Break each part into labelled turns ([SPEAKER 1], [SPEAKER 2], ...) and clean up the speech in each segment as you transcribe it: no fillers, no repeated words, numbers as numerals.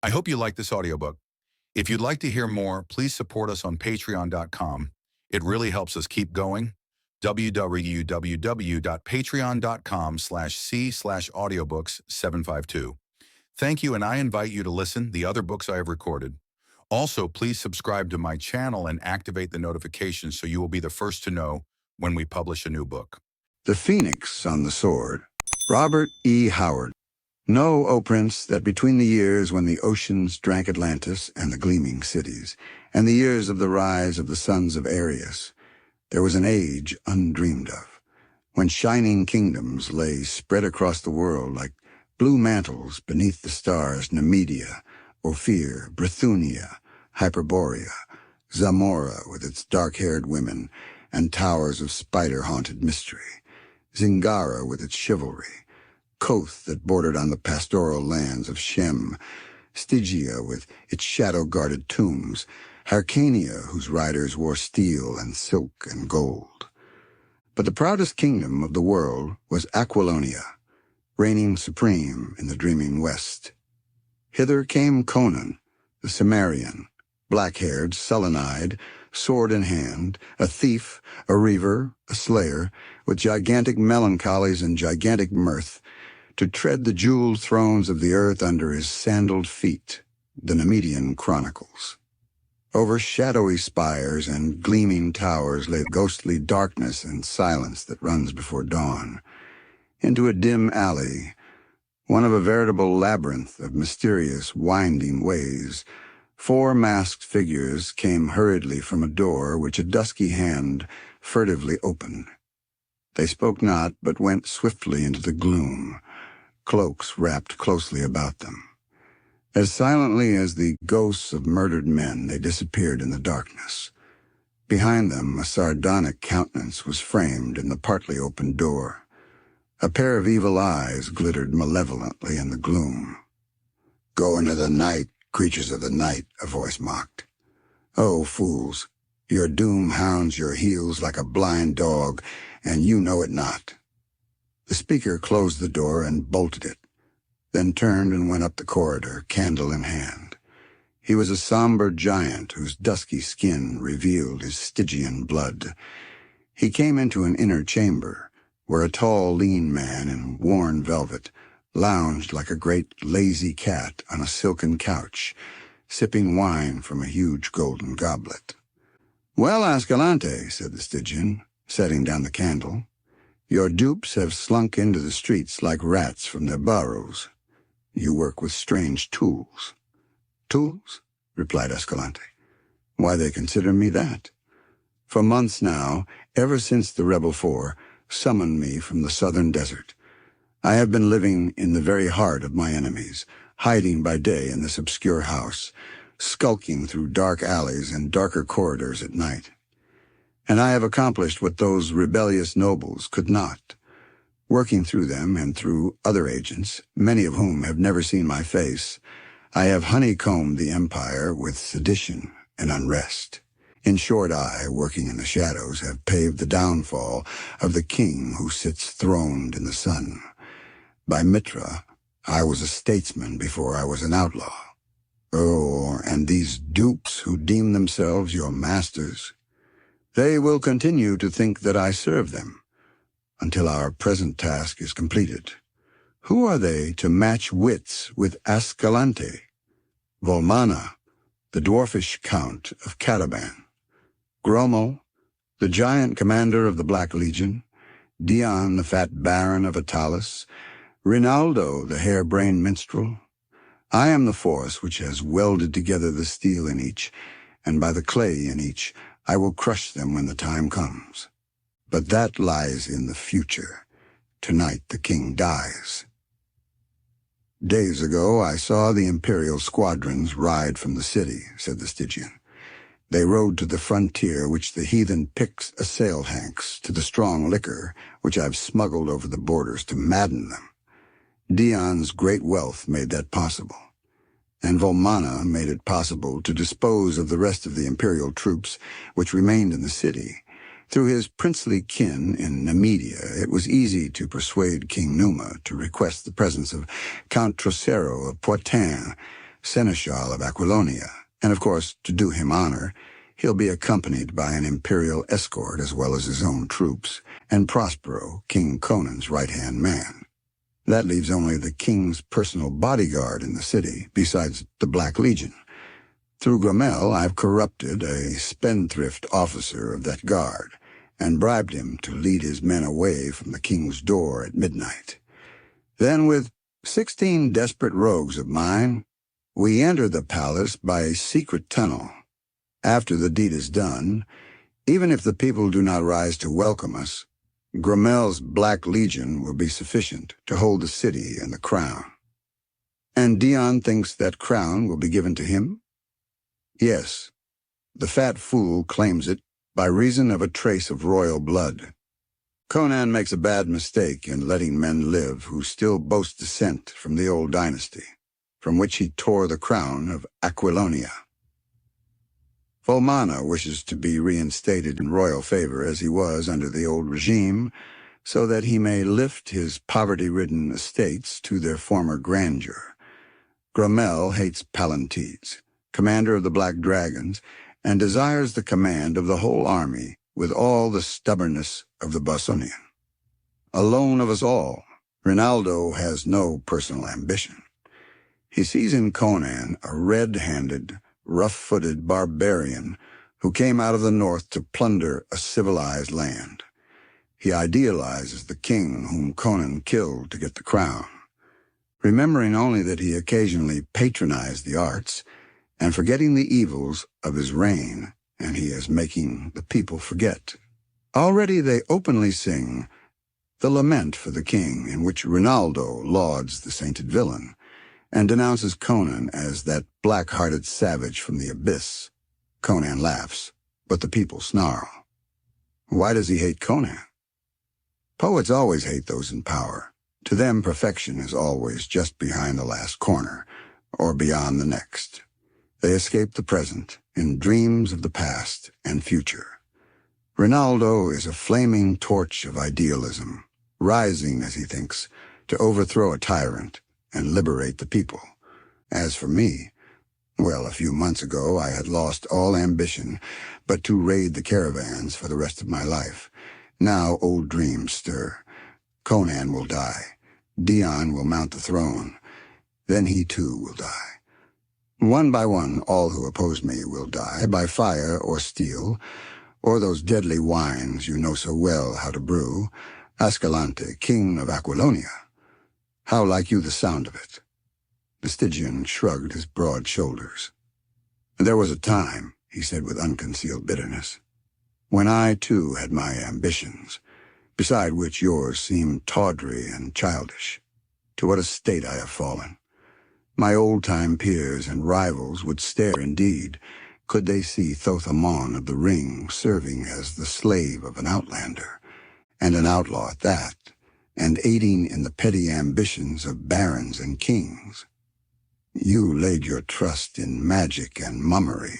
[SPEAKER 1] I hope you like this audiobook. If you'd like to hear more, please support us on patreon.com. It really helps us keep going. www.patreon.com/c/audiobooks752. Thank you, and I invite you to listen the other books I have recorded. Also, please subscribe to my channel and activate the notifications so you will be the first to know when we publish a new book.
[SPEAKER 2] The Phoenix on the Sword. Robert E. Howard. Know, O Prince, that between the years when the oceans drank Atlantis and the gleaming cities, and the years of the rise of the sons of Ares, there was an age undreamed of, when shining kingdoms lay spread across the world like blue mantles beneath the stars: Nemedia, Ophir, Brithunia, Hyperborea, Zamora with its dark-haired women and towers of spider-haunted mystery, Zingara with its chivalry, Koth that bordered on the pastoral lands of Shem, Stygia with its shadow-guarded tombs, Hyrcania whose riders wore steel and silk and gold. But the proudest kingdom of the world was Aquilonia, reigning supreme in the dreaming west. Hither came Conan, the Cimmerian, black-haired, sullen-eyed, sword in hand, a thief, a reaver, a slayer, with gigantic melancholies and gigantic mirth, to tread the jeweled thrones of the earth under his sandaled feet, the Nemedian Chronicles. Over shadowy spires and gleaming towers lay ghostly darkness and silence that runs before dawn. Into a dim alley, one of a veritable labyrinth of mysterious, winding ways, 4 masked figures came hurriedly from a door which a dusky hand furtively opened. They spoke not, but went swiftly into the gloom, cloaks wrapped closely about them. As silently as the ghosts of murdered men, they disappeared in the darkness. Behind them, a sardonic countenance was framed in the partly open door. A pair of evil eyes glittered malevolently in the gloom. "Go into the night, creatures of the night," a voice mocked. "Oh, fools, your doom hounds your heels like a blind dog, and you know it not." The speaker closed the door and bolted it, then turned and went up the corridor, candle in hand. He was a somber giant whose dusky skin revealed his Stygian blood. He came into an inner chamber, where a tall, lean man in worn velvet lounged like a great lazy cat on a silken couch, sipping wine from a huge golden goblet. "Well, Ascalante," said the Stygian, setting down the candle, "your dupes have slunk into the streets like rats from their burrows. You work with strange tools." "Tools?" replied Escalante. "Why, they consider me that. For months now, ever since the Rebel 4 summoned me from the southern desert, I have been living in the very heart of my enemies, hiding by day in this obscure house, skulking through dark alleys and darker corridors at night. And I have accomplished what those rebellious nobles could not. Working through them and through other agents, many of whom have never seen my face, I have honeycombed the empire with sedition and unrest. In short, I, working in the shadows, have paved the downfall of the king who sits throned in the sun. By Mitra, I was a statesman before I was an outlaw. Oh, and these dupes who deem themselves your masters, they will continue to think that I serve them, until our present task is completed. Who are they to match wits with Ascalante, Volmana, the dwarfish count of Caraban, Gromo, the giant commander of the Black Legion, Dion, the fat baron of Atalis, Rinaldo, the hair-brained minstrel? I am the force which has welded together the steel in each, and by the clay in each I will crush them when the time comes. But that lies in the future. Tonight the king dies." "Days ago I saw the imperial squadrons ride from the city," said the Stygian. "They rode to the frontier which the heathen Picts assail Hanks, to the strong liquor which I've smuggled over the borders to madden them. Dion's great wealth made that possible, and Volmana made it possible to dispose of the rest of the imperial troops which remained in the city. Through his princely kin in Nemedia, it was easy to persuade King Numa to request the presence of Count Trocero of Poitin, seneschal of Aquilonia, and of course, to do him honor, he'll be accompanied by an imperial escort as well as his own troops, and Prospero, King Conan's right-hand man. That leaves only the king's personal bodyguard in the city, besides the Black Legion. Through Gromel, I've corrupted a spendthrift officer of that guard, and bribed him to lead his men away from the king's door at midnight. Then, with 16 desperate rogues of mine, we enter the palace by a secret tunnel. After the deed is done, even if the people do not rise to welcome us, Gromel's Black Legion will be sufficient to hold the city and the crown. And Dion thinks that crown will be given to him? Yes, the fat fool claims it by reason of a trace of royal blood. Conan makes a bad mistake in letting men live who still boast descent from the old dynasty, from which he tore the crown of Aquilonia. Volmana wishes to be reinstated in royal favor as he was under the old regime, so that he may lift his poverty-ridden estates to their former grandeur. Gromel hates Pallantides, commander of the Black Dragons, and desires the command of the whole army with all the stubbornness of the Bossonian. Alone of us all, Rinaldo has no personal ambition. He sees in Conan a red-handed, rough-footed barbarian who came out of the north to plunder a civilized land. He idealizes the king whom Conan killed to get the crown, remembering only that he occasionally patronized the arts, and forgetting the evils of his reign, and he is making the people forget. Already they openly sing the lament for the king, in which Rinaldo lauds the sainted villain, and denounces Conan as that black-hearted savage from the abyss. Conan laughs, but the people snarl. Why does he hate Conan? Poets always hate those in power. To them, perfection is always just behind the last corner, or beyond the next. They escape the present in dreams of the past and future. Rinaldo is a flaming torch of idealism, rising, as he thinks, to overthrow a tyrant and liberate the people. As for me, well, a few months ago I had lost all ambition but to raid the caravans for the rest of my life. Now old dreams stir. Conan will die. Dion will mount the throne. Then he too will die. One by one, all who oppose me will die, by fire or steel, or those deadly wines you know so well how to brew, Ascalante, king of Aquilonia. How like you the sound of it? The Stygian shrugged his broad shoulders. There was a time, he said with unconcealed bitterness, when I too had my ambitions, beside which yours seemed tawdry and childish. To what a state I have fallen! My old-time peers and rivals would stare indeed, could they see Thothamon of the Ring serving as the slave of an outlander, and an outlaw at that, and aiding in the petty ambitions of barons and kings. You laid your trust in magic and mummery,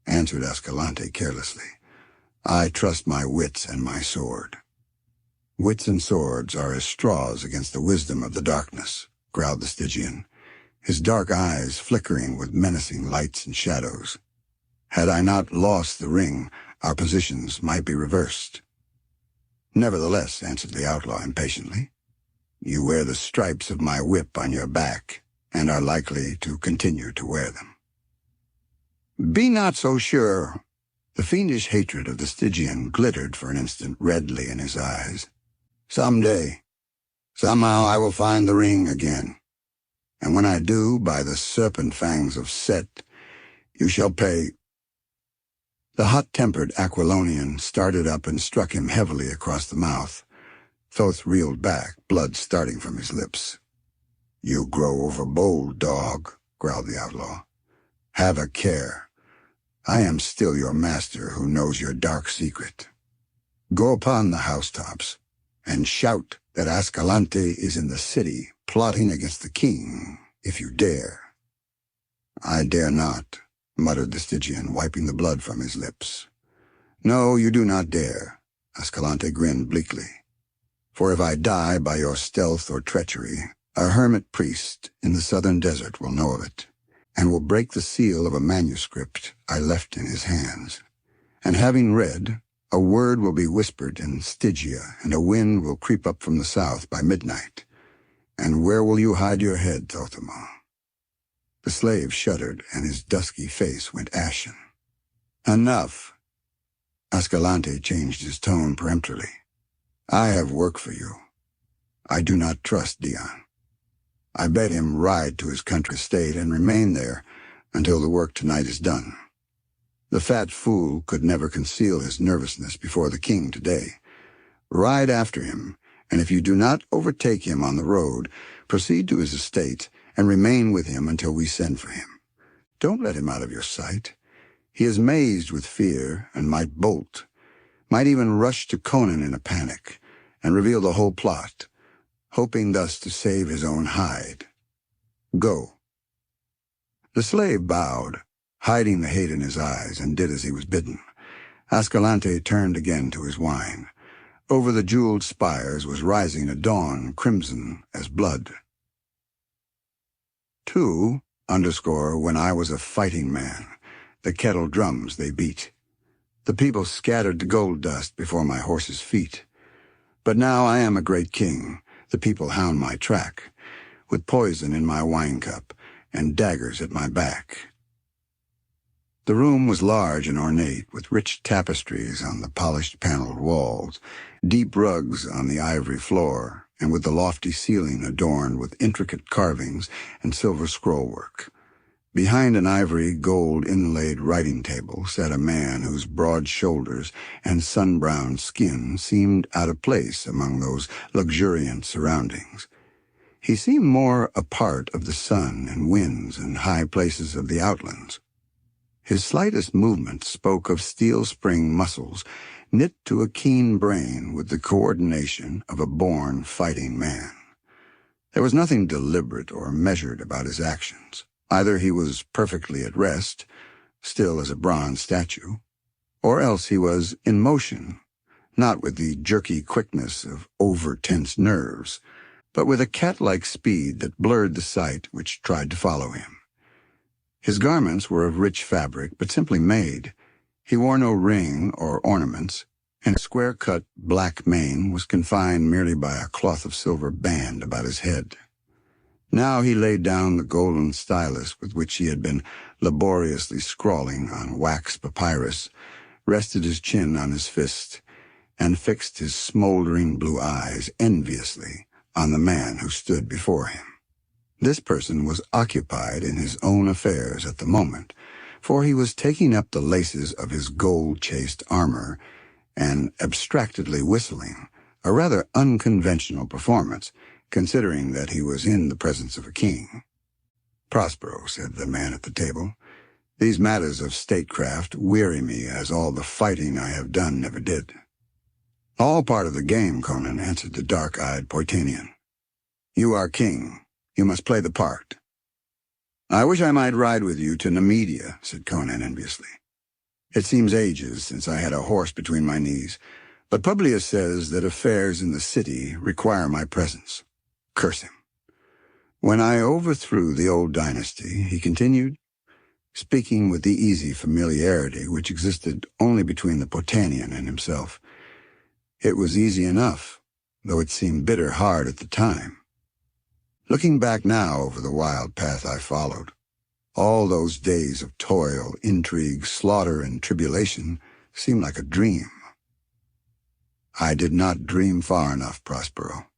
[SPEAKER 2] answered Ascalante carelessly. I trust my wits and my sword. Wits and swords are as straws against the wisdom of the darkness, growled the Stygian, his dark eyes flickering with menacing lights and shadows. Had I not lost the ring, our positions might be reversed. Nevertheless, answered the outlaw impatiently, you wear the stripes of my whip on your back, and are likely to continue to wear them. Be not so sure. The fiendish hatred of the Stygian glittered for an instant redly in his eyes. Some day, somehow I will find the ring again. And when I do, by the serpent fangs of Set, you shall pay. The hot-tempered Aquilonian started up and struck him heavily across the mouth. Thoth reeled back, blood starting from his lips. You grow overbold, dog, growled the outlaw. Have a care. I am still your master who knows your dark secret. Go upon the housetops and shout that Ascalante is in the city, plotting against the king, if you dare. I dare not, muttered the Stygian, wiping the blood from his lips. No, you do not dare, Ascalante grinned bleakly. For if I die by your stealth or treachery, a hermit priest in the southern desert will know of it, and will break the seal of a manuscript I left in his hands. And having read, a word will be whispered in Stygia, and a wind will creep up from the south by midnight. And where will you hide your head, Thothamo?" The slave shuddered, and his dusky face went ashen. "Enough." Ascalante changed his tone peremptorily. "I have work for you. I do not trust Dion. I bade him ride to his country estate and remain there until the work tonight is done. The fat fool could never conceal his nervousness before the king today. Ride after him, and if you do not overtake him on the road, proceed to his estate and remain with him until we send for him. Don't let him out of your sight. He is mazed with fear and might bolt, might even rush to Conan in a panic and reveal the whole plot, hoping thus to save his own hide. Go." The slave bowed, hiding the hate in his eyes, and did as he was bidden. Ascalante turned again to his wine. Over the jeweled spires was rising a dawn crimson as blood. 2 _ when I was a fighting man, the kettle drums they beat. The people scattered the gold dust before my horse's feet. But now I am a great king, the people hound my track, with poison in my wine cup and daggers at my back. The room was large and ornate, with rich tapestries on the polished paneled walls, deep rugs on the ivory floor, and with the lofty ceiling adorned with intricate carvings and silver scrollwork. Behind an ivory gold inlaid writing table sat a man whose broad shoulders and sun-browned skin seemed out of place among those luxuriant surroundings. He seemed more a part of the sun and winds and high places of the outlands. His slightest movement spoke of steel spring muscles knit to a keen brain with the coordination of a born fighting man. There was nothing deliberate or measured about his actions. Either he was perfectly at rest, still as a bronze statue, or else he was in motion, not with the jerky quickness of over-tense nerves, but with a cat-like speed that blurred the sight which tried to follow him. His garments were of rich fabric, but simply made. He wore no ring or ornaments, and a square-cut black mane was confined merely by a cloth of silver band about his head. Now he laid down the golden stylus with which he had been laboriously scrawling on wax papyrus, rested his chin on his fist, and fixed his smoldering blue eyes enviously on the man who stood before him. This person was occupied in his own affairs at the moment, for he was taking up the laces of his gold-chased armor and abstractedly whistling, a rather unconventional performance, considering that he was in the presence of a king. "Prospero," said the man at the table, "these matters of statecraft weary me as all the fighting I have done never did." "All part of the game," Conan answered the dark-eyed Poitanian. "You are king. You must play the part." "I wish I might ride with you to Nemedia," said Conan enviously. "It seems ages since I had a horse between my knees, but Publius says that affairs in the city require my presence. Curse him. When I overthrew the old dynasty," he continued, speaking with the easy familiarity which existed only between the Poitanian and himself, "it was easy enough, though it seemed bitter hard at the time. Looking back now over the wild path I followed, all those days of toil, intrigue, slaughter, and tribulation seem like a dream. I did not dream far enough, Prospero.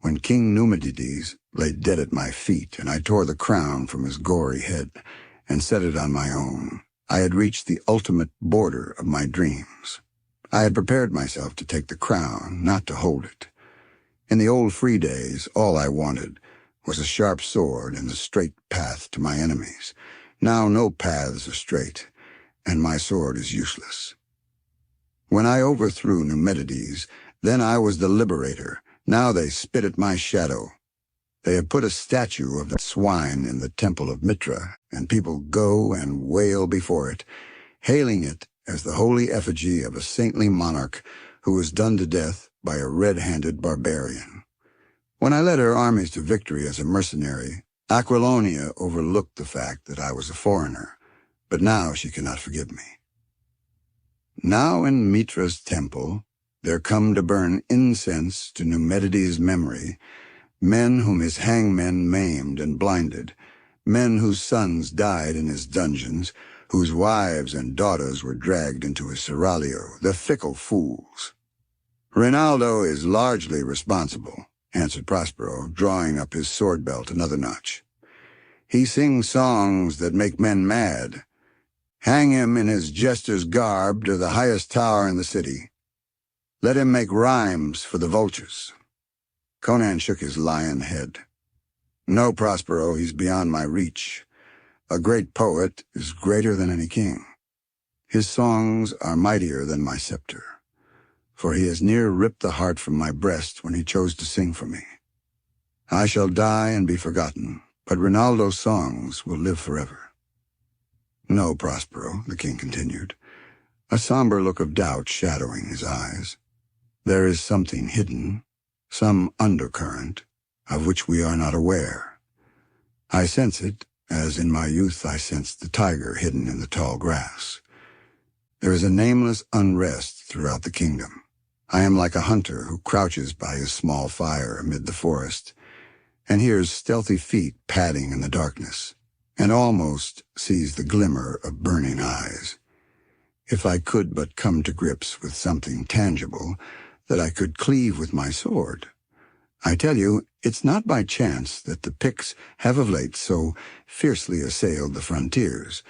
[SPEAKER 2] When King Numidides lay dead at my feet, and I tore the crown from his gory head and set it on my own, I had reached the ultimate border of my dreams. I had prepared myself to take the crown, not to hold it. In the old free days, all I wanted was a sharp sword and the straight path to my enemies. Now no paths are straight, and my sword is useless. When I overthrew Numidides, then I was the liberator. Now they spit at my shadow. They have put a statue of that swine in the temple of Mitra, and people go and wail before it, hailing it as the holy effigy of a saintly monarch who was done to death by a red-handed barbarian. When I led her armies to victory as a mercenary, Aquilonia overlooked the fact that I was a foreigner, but now she cannot forgive me. Now in Mitra's temple, there come to burn incense to Numedides' memory, men whom his hangmen maimed and blinded, men whose sons died in his dungeons, whose wives and daughters were dragged into his seraglio, the fickle fools. Rinaldo is largely responsible, answered Prospero, drawing up his sword belt another notch. He sings songs that make men mad. Hang him in his jester's garb to the highest tower in the city. Let him make rhymes for the vultures. Conan shook his lion head. No, Prospero, he's beyond my reach. A great poet is greater than any king. His songs are mightier than my scepter, for he has near ripped the heart from my breast when he chose to sing for me. I shall die and be forgotten, but Rinaldo's songs will live forever. No, Prospero, the king continued, a somber look of doubt shadowing his eyes. There is something hidden, some undercurrent, of which we are not aware. I sense it, as in my youth I sensed the tiger hidden in the tall grass. There is a nameless unrest throughout the kingdom. I am like a hunter who crouches by his small fire amid the forest, and hears stealthy feet padding in the darkness, and almost sees the glimmer of burning eyes. If I could but come to grips with something tangible that I could cleave with my sword. I tell you, it's not by chance that the Picts have of late so fiercely assailed the frontiers,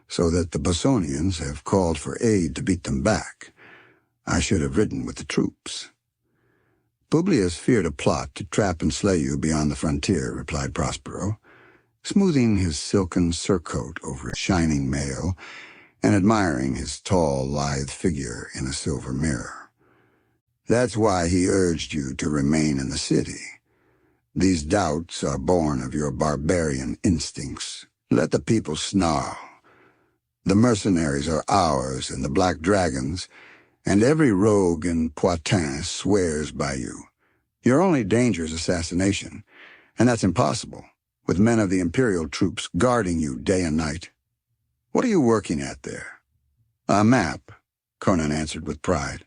[SPEAKER 2] so that the Bosonians have called for aid to beat them back. I should have ridden with the troops. Publius feared a plot to trap and slay you beyond the frontier, replied Prospero, smoothing his silken surcoat over his shining mail and admiring his tall, lithe figure in a silver mirror. That's why he urged you to remain in the city. These doubts are born of your barbarian instincts. Let the people snarl. The mercenaries are ours and the black dragons, and every rogue in Poitin swears by you. Your only danger is assassination, and that's impossible, with men of the imperial troops guarding you day and night. What are you working at there? A map, Conan answered with pride.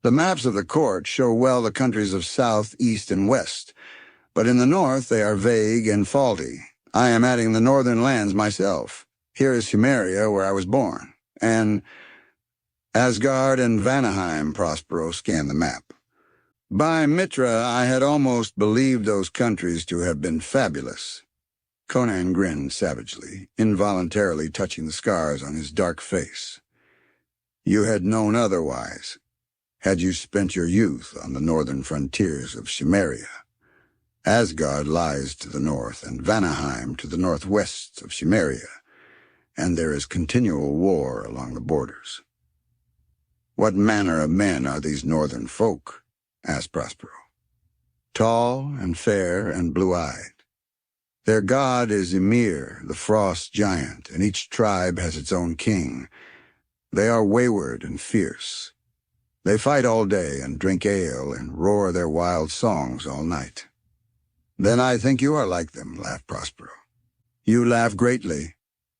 [SPEAKER 2] The maps of the court show well the countries of south, east, and west, but in the north they are vague and faulty. I am adding the northern lands myself. Here is Cimmeria, where I was born, and Asgard and Vanaheim, Prospero scanned the map. By Mitra, I had almost believed those countries to have been fabulous. Conan grinned savagely, involuntarily touching the scars on his dark face. You had known otherwise, had you spent your youth on the northern frontiers of Cimmeria. Asgard lies to the north, and Vanaheim to the northwest of Cimmeria, and there is continual war along the borders. What manner of men are these northern folk? Asked Prospero. Tall and fair and blue-eyed. Their god is Ymir, the frost giant, and each tribe has its own king. They are wayward and fierce. They fight all day and drink ale and roar their wild songs all night. Then I think you are like them, laughed Prospero. You laugh greatly,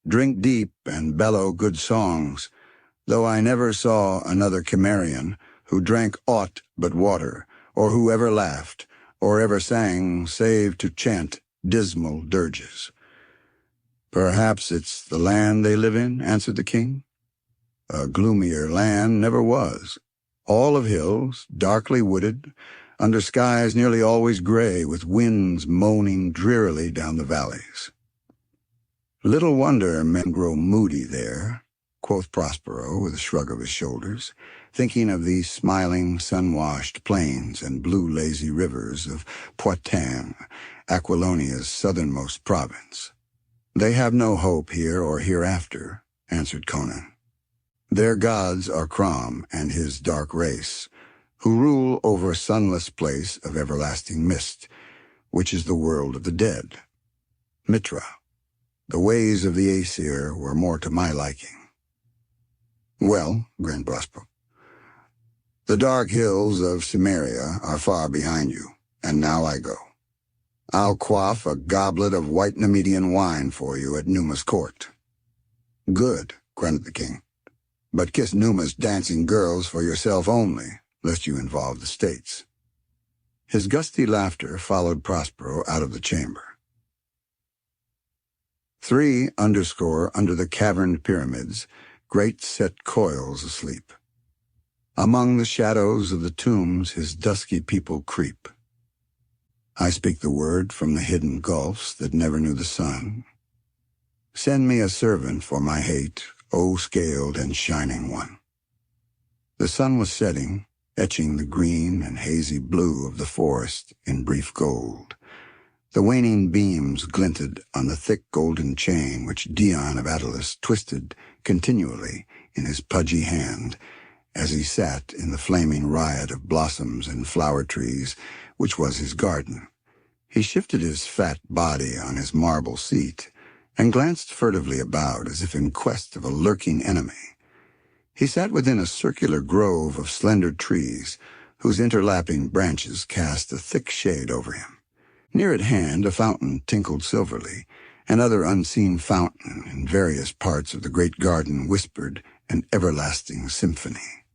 [SPEAKER 2] drink deep, and bellow good songs, though I never saw another Cimmerian who drank aught but water, or who ever laughed, or ever sang, save to chant dismal dirges. Perhaps it's the land they live in, answered the king. A gloomier land never was. All of hills, darkly wooded, under skies nearly always gray, with winds moaning drearily down the valleys. Little wonder men grow moody there, quoth Prospero with a shrug of his shoulders, thinking of these smiling, sun-washed plains and blue lazy rivers of Poitin, Aquilonia's southernmost province. They have no hope here or hereafter, answered Conan. Their gods are Crom and his dark race, who rule over a sunless place of everlasting mist, which is the world of the dead. Mitra. The ways of the Aesir were more to my liking. Well, grinned Prospero, the dark hills of Cimmeria are far behind you, and now I go. I'll quaff a goblet of white Nemedian wine for you at Numa's court." "Good," grunted the king. "But kiss Numa's dancing girls for yourself only, lest you involve the states." His gusty laughter followed Prospero out of the chamber. 3 underscore under the caverned pyramids, great set coils asleep. Among the shadows of the tombs his dusky people creep. I speak the word from the hidden gulfs that never knew the sun. Send me a servant for my hate, O scaled and shining one. The sun was setting, etching the green and hazy blue of the forest in brief gold. The waning beams glinted on the thick golden chain which Dion of Attalus twisted continually in his pudgy hand as he sat in the flaming riot of blossoms and flower trees which was his garden. He shifted his fat body on his marble seat and glanced furtively about as if in quest of a lurking enemy. He sat within a circular grove of slender trees whose interlapping branches cast a thick shade over him. Near at hand a fountain tinkled silverly, and other unseen fountain in various parts of the great garden whispered an everlasting symphony.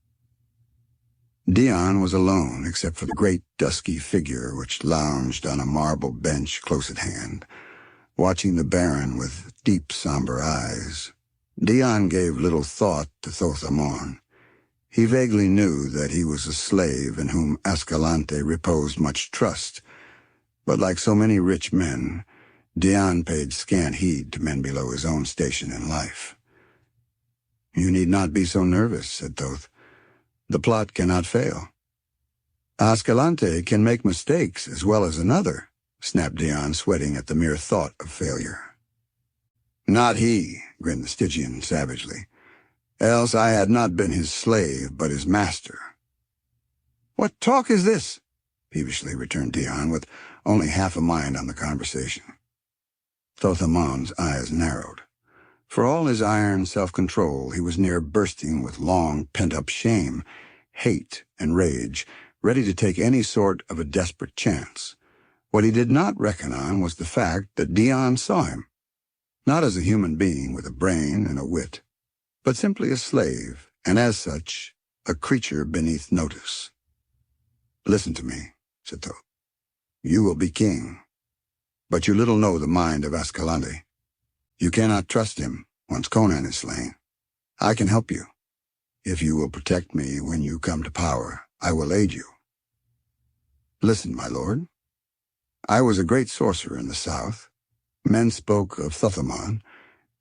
[SPEAKER 2] Dion was alone except for the great dusky figure which lounged on a marble bench close at hand, watching the baron with deep somber eyes. Dion gave little thought to Thothamon. He vaguely knew that he was a slave in whom Ascalante reposed much trust, but like so many rich men, Dion paid scant heed to men below his own station in life. "You need not be so nervous," said Thoth. "The plot cannot fail." "Ascalante can make mistakes as well as another," snapped Dion, sweating at the mere thought of failure. "Not he," grinned the Stygian savagely. "Else I had not been his slave, but his master." "What talk is this?" peevishly returned Dion, with only half a mind on the conversation. Thothamon's eyes narrowed. For all his iron self-control, he was near bursting with long pent-up shame, hate, and rage, ready to take any sort of a desperate chance. What he did not reckon on was the fact that Dion saw him, not as a human being with a brain and a wit, but simply a slave, and as such, a creature beneath notice. "Listen to me," said Thoth. "You will be king, but you little know the mind of Ascalante. You cannot trust him once Conan is slain. I can help you. If you will protect me when you come to power, I will aid you. Listen, my lord. I was a great sorcerer in the south. Men spoke of Thothamon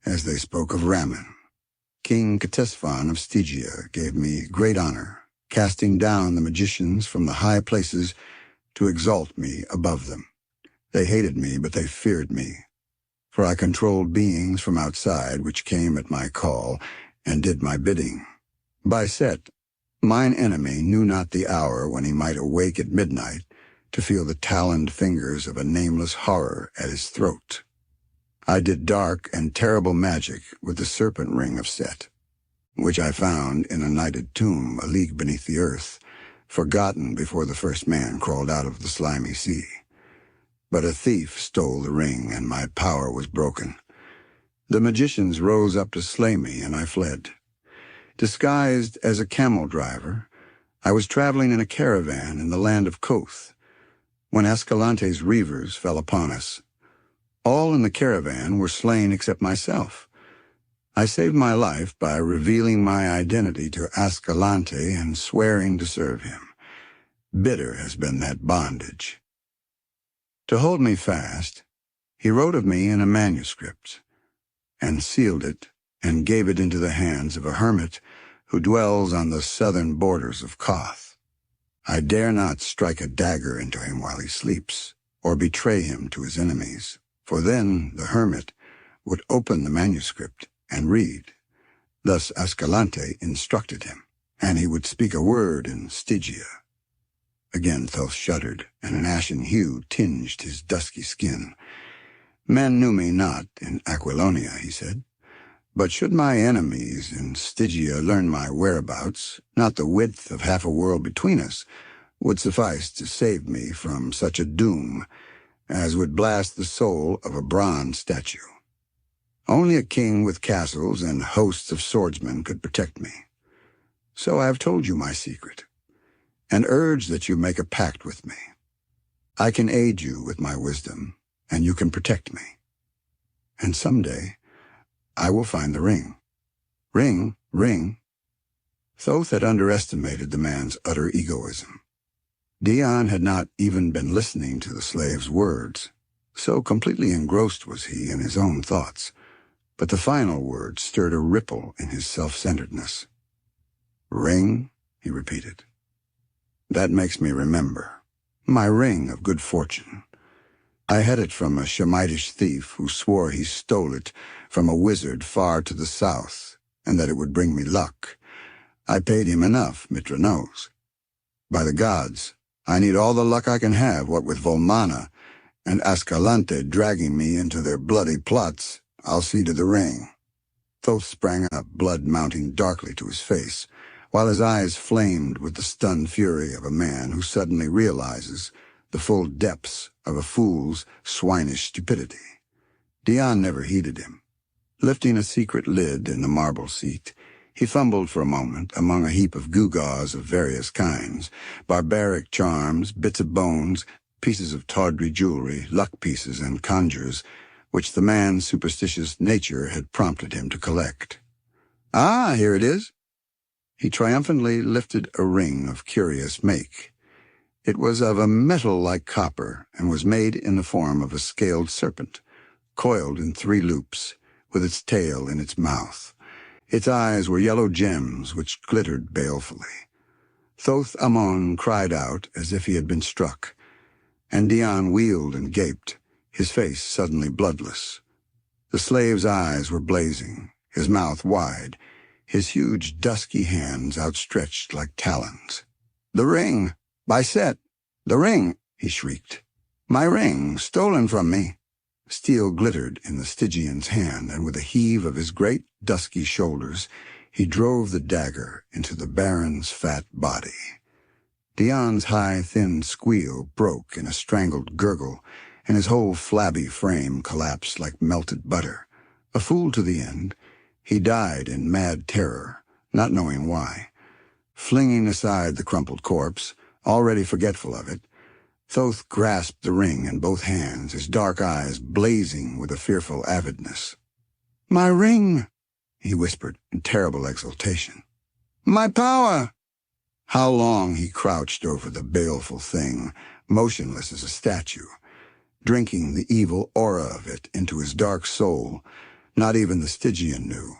[SPEAKER 2] as they spoke of Raman. King Ctesiphon of Stygia gave me great honor, casting down the magicians from the high places to exalt me above them. They hated me, but they feared me, for I controlled beings from outside which came at my call and did my bidding. By set, mine enemy knew not the hour when he might awake at midnight to feel the taloned fingers of a nameless horror at his throat. I did dark and terrible magic with the serpent ring of Set, which I found in a nighted tomb a league beneath the earth, forgotten before the first man crawled out of the slimy sea. But a thief stole the ring, and my power was broken. The magicians rose up to slay me, and I fled. Disguised as a camel driver, I was traveling in a caravan in the land of Koth, when Ascalante's reavers fell upon us. All in the caravan were slain except myself. I saved my life by revealing my identity to Ascalante and swearing to serve him. Bitter has been that bondage. To hold me fast, he wrote of me in a manuscript, and sealed it and gave it into the hands of a hermit who dwells on the southern borders of Koth. I dare not strike a dagger into him while he sleeps, or betray him to his enemies, for then the hermit would open the manuscript and read. Thus Ascalante instructed him, and he would speak a word in Stygia. Again Thoth shuddered, and an ashen hue tinged his dusky skin. Men knew me not in Aquilonia, he said, but should my enemies in Stygia learn my whereabouts, not the width of half a world between us would suffice to save me from such a doom as would blast the soul of a bronze statue. Only a king with castles and hosts of swordsmen could protect me. So I have told you my secret, and urge that you make a pact with me. I can aid you with my wisdom, and you can protect me. And someday, I will find the ring. Ring, ring. Thoth had underestimated the man's utter egoism. Dion had not even been listening to the slave's words, so completely engrossed was he in his own thoughts. But the final word stirred a ripple in his self-centeredness. Ring, he repeated. That makes me remember. My ring of good fortune. I had it from a Shemitish thief who swore he stole it from a wizard far to the south, and that it would bring me luck. I paid him enough, Mitra knows. By the gods, I need all the luck I can have, what with Volmana and Ascalante dragging me into their bloody plots. I'll see to the ring. Thoth sprang up, blood mounting darkly to his face, while his eyes flamed with the stunned fury of a man who suddenly realizes the full depths of a fool's swinish stupidity. Dion never heeded him. Lifting a secret lid in the marble seat, he fumbled for a moment among a heap of gewgaws of various kinds, barbaric charms, bits of bones, pieces of tawdry jewelry, luck pieces, and conjures, which the man's superstitious nature had prompted him to collect. Ah, here it is. He triumphantly lifted a ring of curious make. It was of a metal like copper, and was made in the form of a scaled serpent, coiled in 3 loops, with its tail in its mouth. Its eyes were yellow gems which glittered balefully. Thoth Amon cried out as if he had been struck, and Dion wheeled and gaped, his face suddenly bloodless. The slave's eyes were blazing, his mouth wide, his huge dusky hands outstretched like talons. "The ring! By Set! The ring!" he shrieked. "My ring, stolen from me!" Steel glittered in the Stygian's hand, and with a heave of his great dusky shoulders, he drove the dagger into the baron's fat body. Dion's high, thin squeal broke in a strangled gurgle, and his whole flabby frame collapsed like melted butter. A fool to the end, he died in mad terror, not knowing why. Flinging aside the crumpled corpse, already forgetful of it, Thoth grasped the ring in both hands, his dark eyes blazing with a fearful avidness. "My ring!" he whispered in terrible exultation. "My power!" How long he crouched over the baleful thing, motionless as a statue, drinking the evil aura of it into his dark soul, not even the Stygian knew.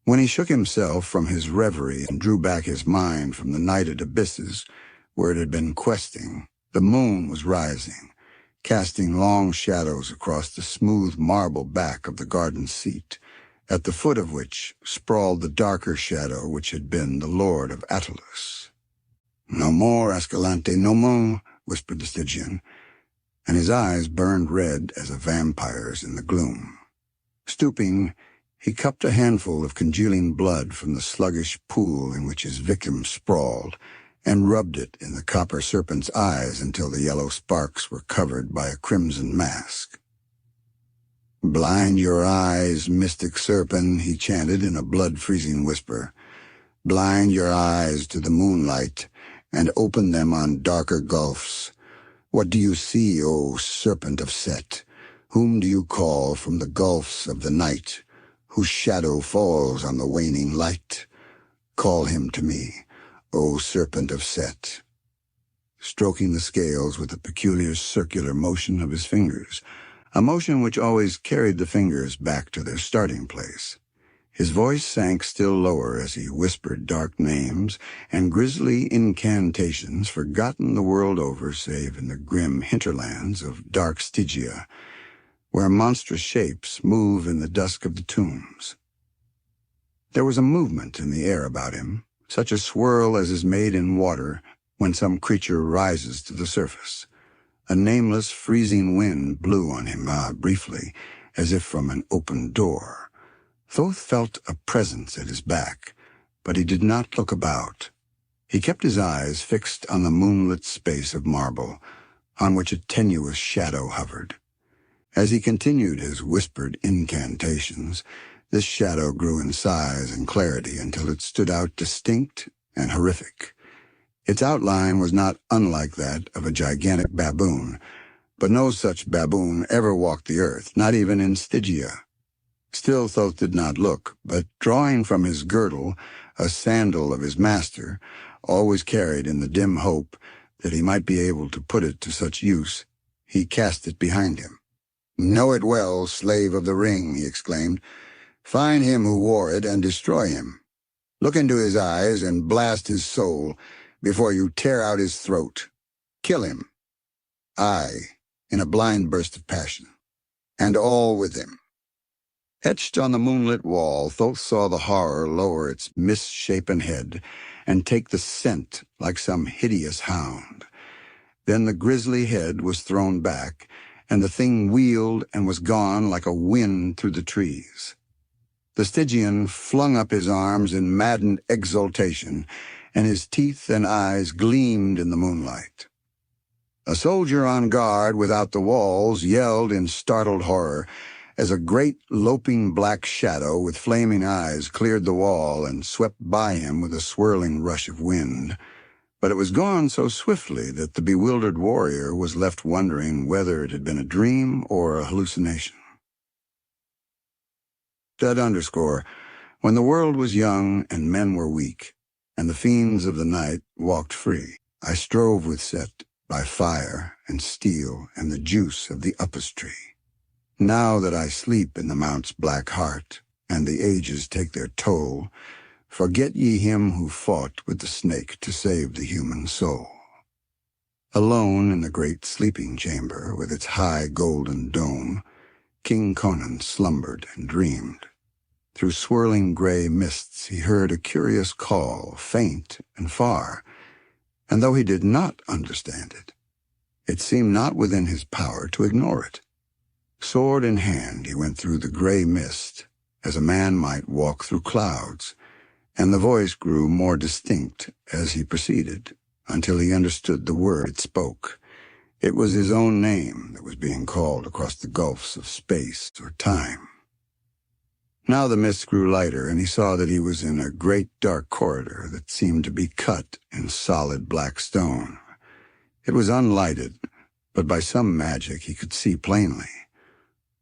[SPEAKER 2] When he shook himself from his reverie and drew back his mind from the nighted abysses where it had been questing, the moon was rising, casting long shadows across the smooth marble back of the garden seat, at the foot of which sprawled the darker shadow which had been the lord of Attalus. "No more, Ascalante, no more," whispered the Stygian, and his eyes burned red as a vampire's in the gloom. Stooping, he cupped a handful of congealing blood from the sluggish pool in which his victim sprawled, and rubbed it in the copper serpent's eyes until the yellow sparks were covered by a crimson mask. "Blind your eyes, mystic serpent," he chanted in a blood-freezing whisper. "Blind your eyes to the moonlight, and open them on darker gulfs. What do you see, O serpent of Set? Whom do you call from the gulfs of the night, whose shadow falls on the waning light? Call him to me, O serpent of Set." Stroking the scales with a peculiar circular motion of his fingers, a motion which always carried the fingers back to their starting place. His voice sank still lower as he whispered dark names and grisly incantations forgotten the world over save in the grim hinterlands of dark Stygia, where monstrous shapes move in the dusk of the tombs. There was a movement in the air about him, such a swirl as is made in water when some creature rises to the surface. A nameless, freezing wind blew on him briefly, as if from an open door. Thoth felt a presence at his back, but he did not look about. He kept his eyes fixed on the moonlit space of marble, on which a tenuous shadow hovered. As he continued his whispered incantations, this shadow grew in size and clarity until it stood out distinct and horrific. Its outline was not unlike that of a gigantic baboon, but no such baboon ever walked the earth, not even in Stygia. Still Thoth did not look, but drawing from his girdle a sandal of his master, always carried in the dim hope that he might be able to put it to such use, he cast it behind him. "Know it well, slave of the ring," he exclaimed. "Find him who wore it and destroy him. Look into his eyes and blast his soul before you tear out his throat. Kill him. I, in a blind burst of passion, and all with him." Etched on the moonlit wall, Thoth saw the horror lower its misshapen head and take the scent like some hideous hound. Then the grisly head was thrown back, and the thing wheeled and was gone like a wind through the trees. The Stygian flung up his arms in maddened exultation, and his teeth and eyes gleamed in the moonlight. A soldier on guard without the walls yelled in startled horror as a great loping black shadow with flaming eyes cleared the wall and swept by him with a swirling rush of wind. But it was gone so swiftly that the bewildered warrior was left wondering whether it had been a dream or a hallucination. When the world was young and men were weak, and the fiends of the night walked free, I strove with Set by fire and steel and the juice of the upas tree. Now that I sleep in the mount's black heart, and the ages take their toll, forget ye him who fought with the snake to save the human soul. Alone in the great sleeping chamber with its high golden dome, King Conan slumbered and dreamed. Through swirling gray mists he heard a curious call, faint and far, and though he did not understand it, it seemed not within his power to ignore it. Sword in hand he went through the gray mist, as a man might walk through clouds, and the voice grew more distinct as he proceeded, until he understood the word it spoke. It was his own name that was being called across the gulfs of space or time. Now the mist grew lighter, and he saw that he was in a great dark corridor that seemed to be cut in solid black stone. It was unlighted, but by some magic he could see plainly.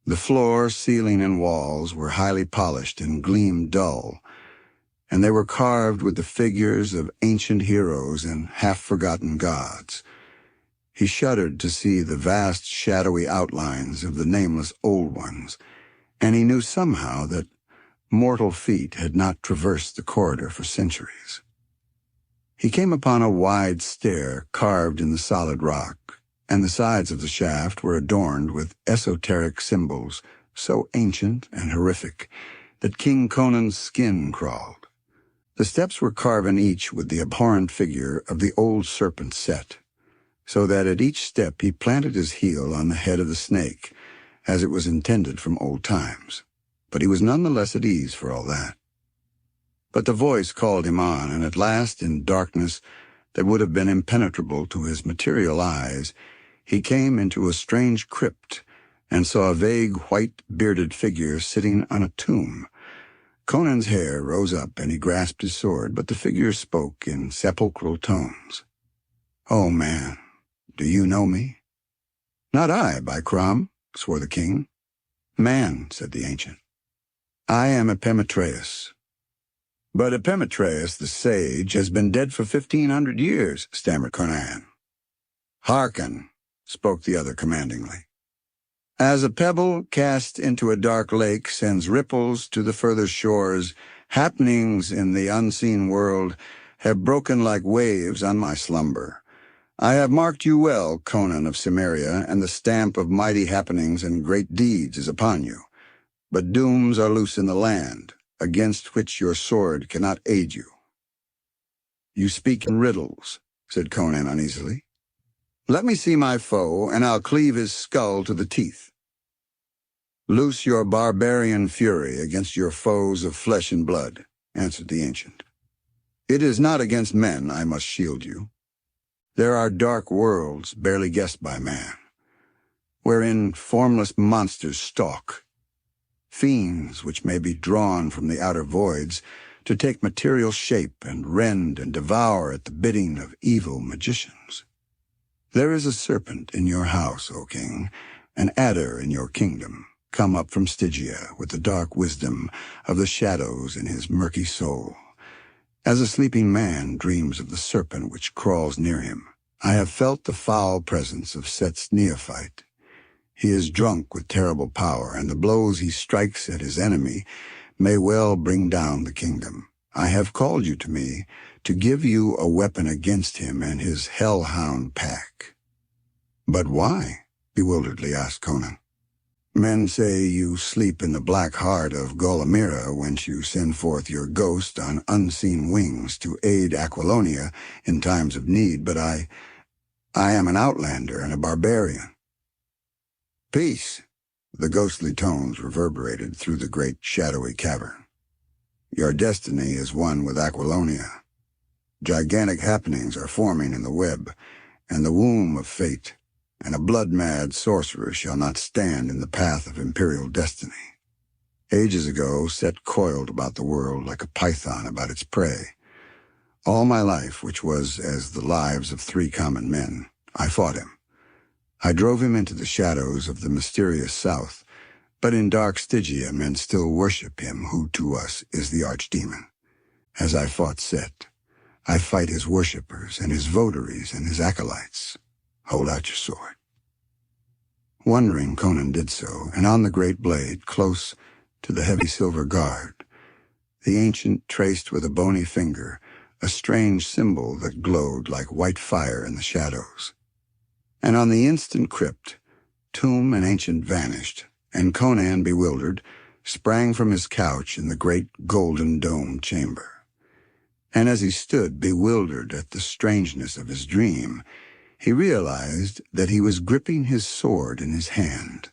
[SPEAKER 2] The floor, ceiling, and walls were highly polished and gleamed dull, and they were carved with the figures of ancient heroes and half-forgotten gods. He shuddered to see the vast, shadowy outlines of the nameless old ones, and he knew somehow that mortal feet had not traversed the corridor for centuries. He came upon a wide stair carved in the solid rock, and the sides of the shaft were adorned with esoteric symbols so ancient and horrific that King Conan's skin crawled. The steps were carven each with the abhorrent figure of the old serpent Set, so that at each step he planted his heel on the head of the snake, as it was intended from old times. But he was none the less at ease for all that. But the voice called him on, and at last, in darkness that would have been impenetrable to his material eyes, he came into a strange crypt and saw a vague white-bearded figure sitting on a tomb. Conan's hair rose up and he grasped his sword, but the figure spoke in sepulchral tones. "Oh, man, do you know me?" "Not I, by Crom," swore the king. "Man," said the ancient, "I am Epimetreus." "But Epimetreus, the sage, has been dead for 1,500 years, stammered Conan. "Hearken," spoke the other commandingly. "As a pebble cast into a dark lake sends ripples to the further shores, happenings in the unseen world have broken like waves on my slumber. I have marked you well, Conan of Cimmeria, and the stamp of mighty happenings and great deeds is upon you. But dooms are loose in the land, against which your sword cannot aid you." "You speak in riddles," said Conan uneasily. "Let me see my foe, and I'll cleave his skull to the teeth." "Loose your barbarian fury against your foes of flesh and blood," answered the ancient. "It is not against men I must shield you." There are dark worlds barely guessed by man, wherein formless monsters stalk, fiends which may be drawn from the outer voids to take material shape and rend and devour at the bidding of evil magicians. There is a serpent in your house, O king, an adder in your kingdom, come up from Stygia with the dark wisdom of the shadows in his murky soul. As a sleeping man dreams of the serpent which crawls near him, I have felt the foul presence of Set's neophyte. He is drunk with terrible power, and the blows he strikes at his enemy may well bring down the kingdom. I have called you to me to give you a weapon against him and his hellhound pack. But why? Bewilderedly asked Conan. Men say you sleep in the black heart of Golamira whence you send forth your ghost on unseen wings to aid Aquilonia in times of need, but I am an outlander and a barbarian. Peace, the ghostly tones reverberated through the great shadowy cavern. Your destiny is one with Aquilonia. Gigantic happenings are forming in the web, and the womb of fate, and a blood-mad sorcerer shall not stand in the path of imperial destiny. Ages ago, Set coiled about the world like a python about its prey. All my life, which was as the lives of 3 common men, I fought him. I drove him into the shadows of the mysterious south, but in dark Stygia men still worship him who to us is the archdemon. As I fought Set, I fight his worshippers and his votaries and his acolytes. Hold out your sword. Wondering, Conan did so, and on the great blade, close to the heavy silver guard, the ancient traced with a bony finger a strange symbol that glowed like white fire in the shadows. And on the instant crypt, tomb and ancient vanished, and Conan, bewildered, sprang from his couch in the great golden domed chamber. And as he stood, bewildered at the strangeness of his dream, he realized that he was gripping his sword in his hand,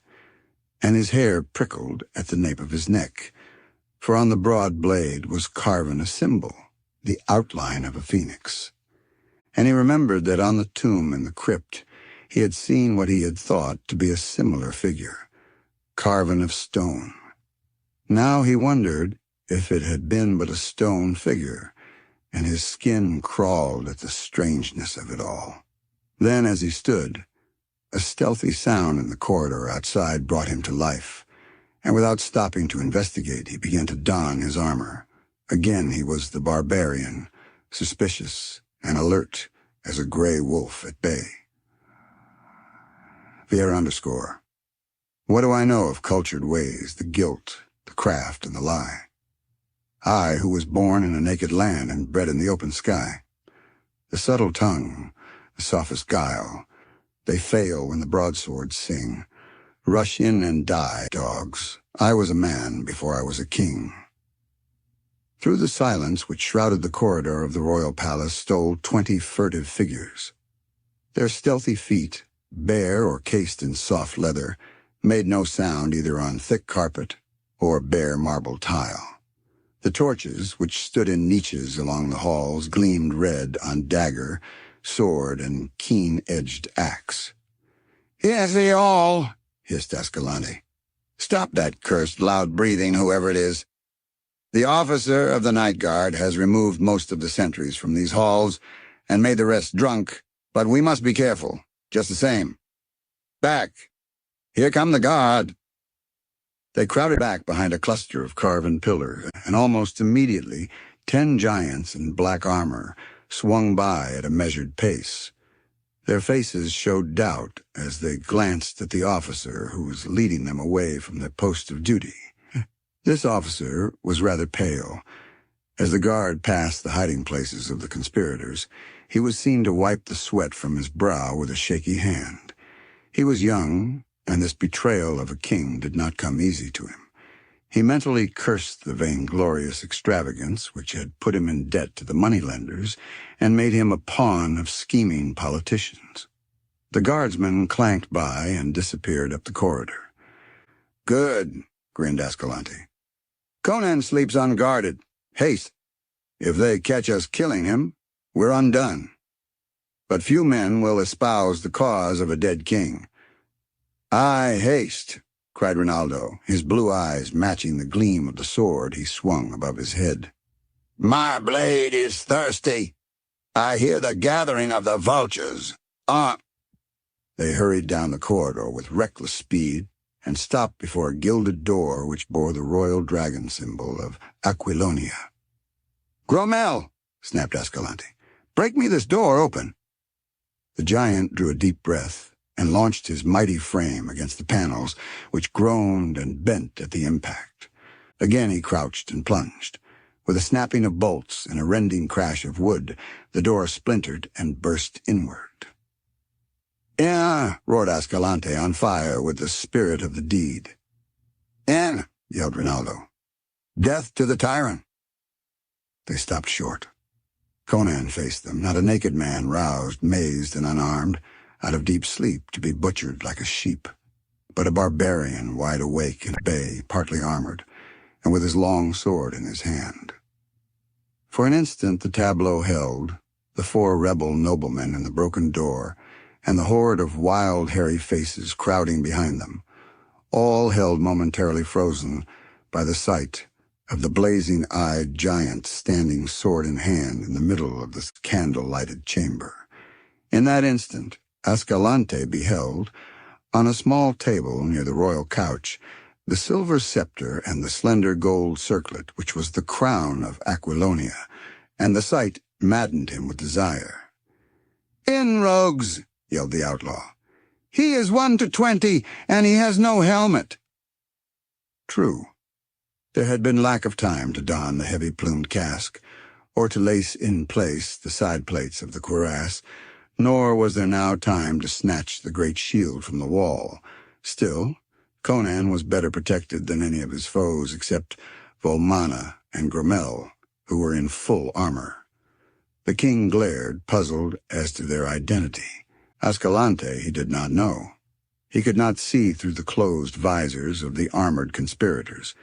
[SPEAKER 2] and his hair prickled at the nape of his neck, for on the broad blade was carven a symbol, the outline of a phoenix. And he remembered that on the tomb in the crypt he had seen what he had thought to be a similar figure, carven of stone. Now he wondered if it had been but a stone figure, and his skin crawled at the strangeness of it all. Then, as he stood, a stealthy sound in the corridor outside brought him to life, and without stopping to investigate, he began to don his armor. Again he was the barbarian, suspicious and alert as a gray wolf at bay. Vier_. What do I know of cultured ways, the guilt, the craft, and the lie? I, who was born in a naked land and bred in the open sky. The subtle tongue, the sophist guile, they fail when the broadswords sing. Rush in and die, dogs. I was a man before I was a king. Through the silence which shrouded the corridor of the royal palace stole 20 furtive figures. Their stealthy feet, bare or cased in soft leather, made no sound either on thick carpet or bare marble tile. The torches, which stood in niches along the halls, gleamed red on dagger, sword, and keen-edged axe. "Yes, ye all," hissed Escalante. "Stop that cursed loud breathing, whoever it is. The officer of the night guard has removed most of the sentries from these halls and made the rest drunk, but we must be careful, just the same. Back! Here come the guard!" They crowded back behind a cluster of carven pillars, and almost immediately 10 giants in black armor swung by at a measured pace. Their faces showed doubt as they glanced at the officer who was leading them away from their post of duty. This officer was rather pale. As the guard passed the hiding places of the conspirators, he was seen to wipe the sweat from his brow with a shaky hand. He was young, and this betrayal of a king did not come easy to him. He mentally cursed the vainglorious extravagance which had put him in debt to the moneylenders and made him a pawn of scheming politicians. The guardsmen clanked by and disappeared up the corridor. "Good," grinned Escalante. "Conan sleeps unguarded. Haste. If they catch us killing him, we're undone." but few men will espouse the cause of a dead king. "I haste," cried Rinaldo, his blue eyes matching the gleam of the sword he swung above his head. "My blade is thirsty. I hear the gathering of the vultures. They hurried down the corridor with reckless speed and stopped before a gilded door which bore the royal dragon symbol of Aquilonia. "Gromel!" snapped Escalante. "Break me this door open." The giant drew a deep breath and launched his mighty frame against the panels, which groaned and bent at the impact. Again he crouched and plunged. With a snapping of bolts and a rending crash of wood, the door splintered and burst inward. "In!" roared Escalante, on fire with the spirit of the deed. "In!" yelled Rinaldo. "Death to the tyrant!" They stopped short. Conan faced them, not a naked man, roused, mazed, and unarmed, out of deep sleep to be butchered like a sheep, but a barbarian wide awake and at bay, partly armored, and with his long sword in his hand. For an instant the tableau held, the 4 rebel noblemen in the broken door, and the horde of wild, hairy faces crowding behind them, all held momentarily frozen by the sight of the blazing-eyed giant standing sword in hand in the middle of this candle-lighted chamber. In that instant, Escalante beheld, on a small table near the royal couch, the silver scepter and the slender gold circlet which was the crown of Aquilonia, and the sight maddened him with desire. "In, rogues!" yelled the outlaw. "He is 1 to 20, and he has no helmet." True. There had been lack of time to don the heavy-plumed casque, or to lace in place the side plates of the cuirass, nor was there now time to snatch the great shield from the wall. Still, Conan was better protected than any of his foes except Volmana and Gromel, who were in full armor. The king glared, puzzled as to their identity. Escalante he did not know. He could not see through the closed visors of the armored conspirators,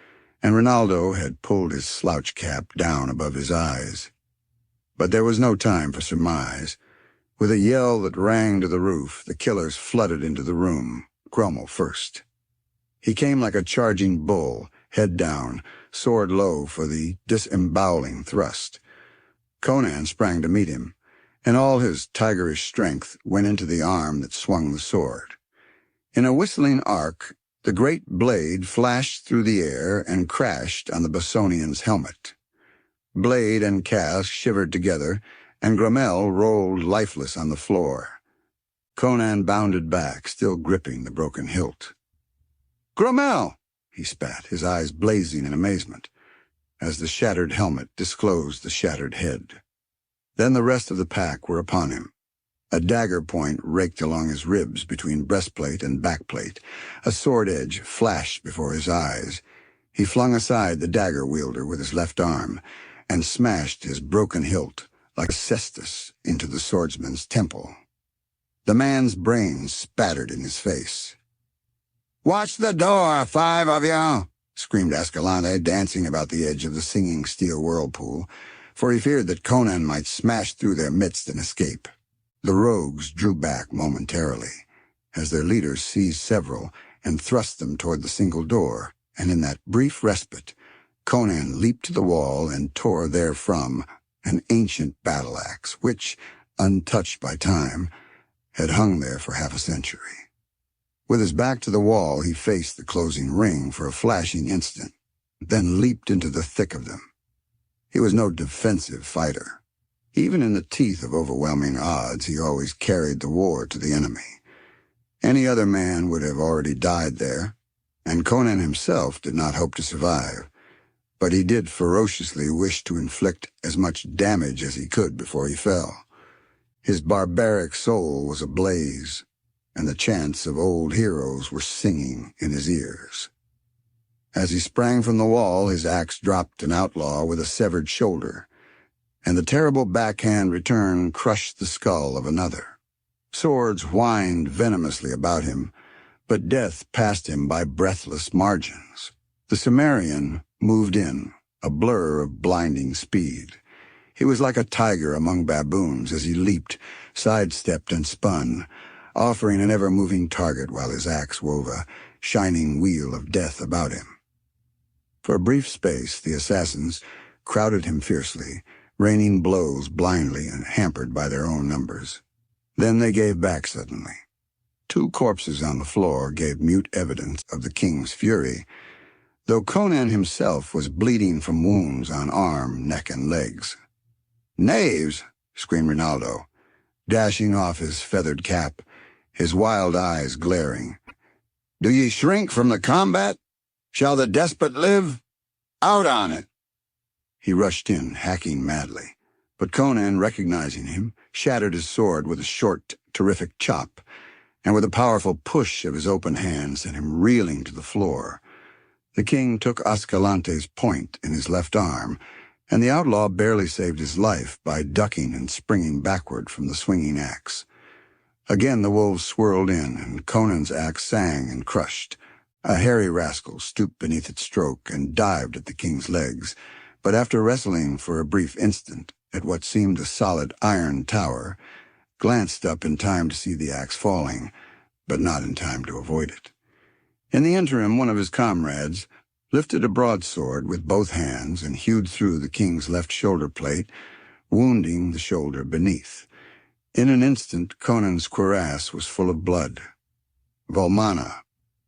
[SPEAKER 2] and Rinaldo had pulled his slouch cap down above his eyes. But there was no time for surmise. With a yell that rang to the roof, the killers flooded into the room, Cromwell first. He came like a charging bull, head down, sword low for the disemboweling thrust. Conan sprang to meet him, and all his tigerish strength went into the arm that swung the sword. In a whistling arc, the great blade flashed through the air and crashed on the Bosonian's helmet. Blade and casque shivered together, and Gromel rolled lifeless on the floor. Conan bounded back, still gripping the broken hilt. "Gromel!" he spat, his eyes blazing in amazement, as the shattered helmet disclosed the shattered head. Then the rest of the pack were upon him. A dagger point raked along his ribs between breastplate and backplate. A sword edge flashed before his eyes. He flung aside the dagger wielder with his left arm and smashed his broken hilt like a cestus into the swordsman's temple. The man's brains spattered in his face. "Watch the door, 5 of you!" screamed Escalante, dancing about the edge of the singing steel whirlpool, for he feared that Conan might smash through their midst and escape. The rogues drew back momentarily, as their leaders seized several and thrust them toward the single door, and in that brief respite, Conan leaped to the wall and tore therefrom an ancient battle-axe, which, untouched by time, had hung there for half a century. With his back to the wall, he faced the closing ring for a flashing instant, then leaped into the thick of them. He was no defensive fighter. Even in the teeth of overwhelming odds, he always carried the war to the enemy. Any other man would have already died there, and Conan himself did not hope to survive, but he did ferociously wish to inflict as much damage as he could before he fell. His barbaric soul was ablaze, and the chants of old heroes were singing in his ears. As he sprang from the wall, his axe dropped an outlaw with a severed shoulder, and the terrible backhand return crushed the skull of another. Swords whined venomously about him, but death passed him by breathless margins. The Cimmerian moved in, a blur of blinding speed. He was like a tiger among baboons as he leaped, sidestepped, and spun, offering an ever-moving target while his axe wove a shining wheel of death about him. For a brief space, the assassins crowded him fiercely, raining blows blindly and hampered by their own numbers. Then they gave back suddenly. 2 corpses on the floor gave mute evidence of the king's fury, though Conan himself was bleeding from wounds on arm, neck, and legs. "Knaves!" screamed Rinaldo, dashing off his feathered cap, his wild eyes glaring. "Do ye shrink from the combat? Shall the despot live? Out on it!" He rushed in, hacking madly, but Conan, recognizing him, shattered his sword with a short, terrific chop, and with a powerful push of his open hand sent him reeling to the floor. The king took Ascalante's point in his left arm, and the outlaw barely saved his life by ducking and springing backward from the swinging axe. Again the wolves swirled in, and Conan's axe sang and crushed. A hairy rascal stooped beneath its stroke and dived at the king's legs, but after wrestling for a brief instant at what seemed a solid iron tower, glanced up in time to see the axe falling, but not in time to avoid it. In the interim, one of his comrades lifted a broadsword with both hands and hewed through the king's left shoulder plate, wounding the shoulder beneath. In an instant, Conan's cuirass was full of blood. Volmana,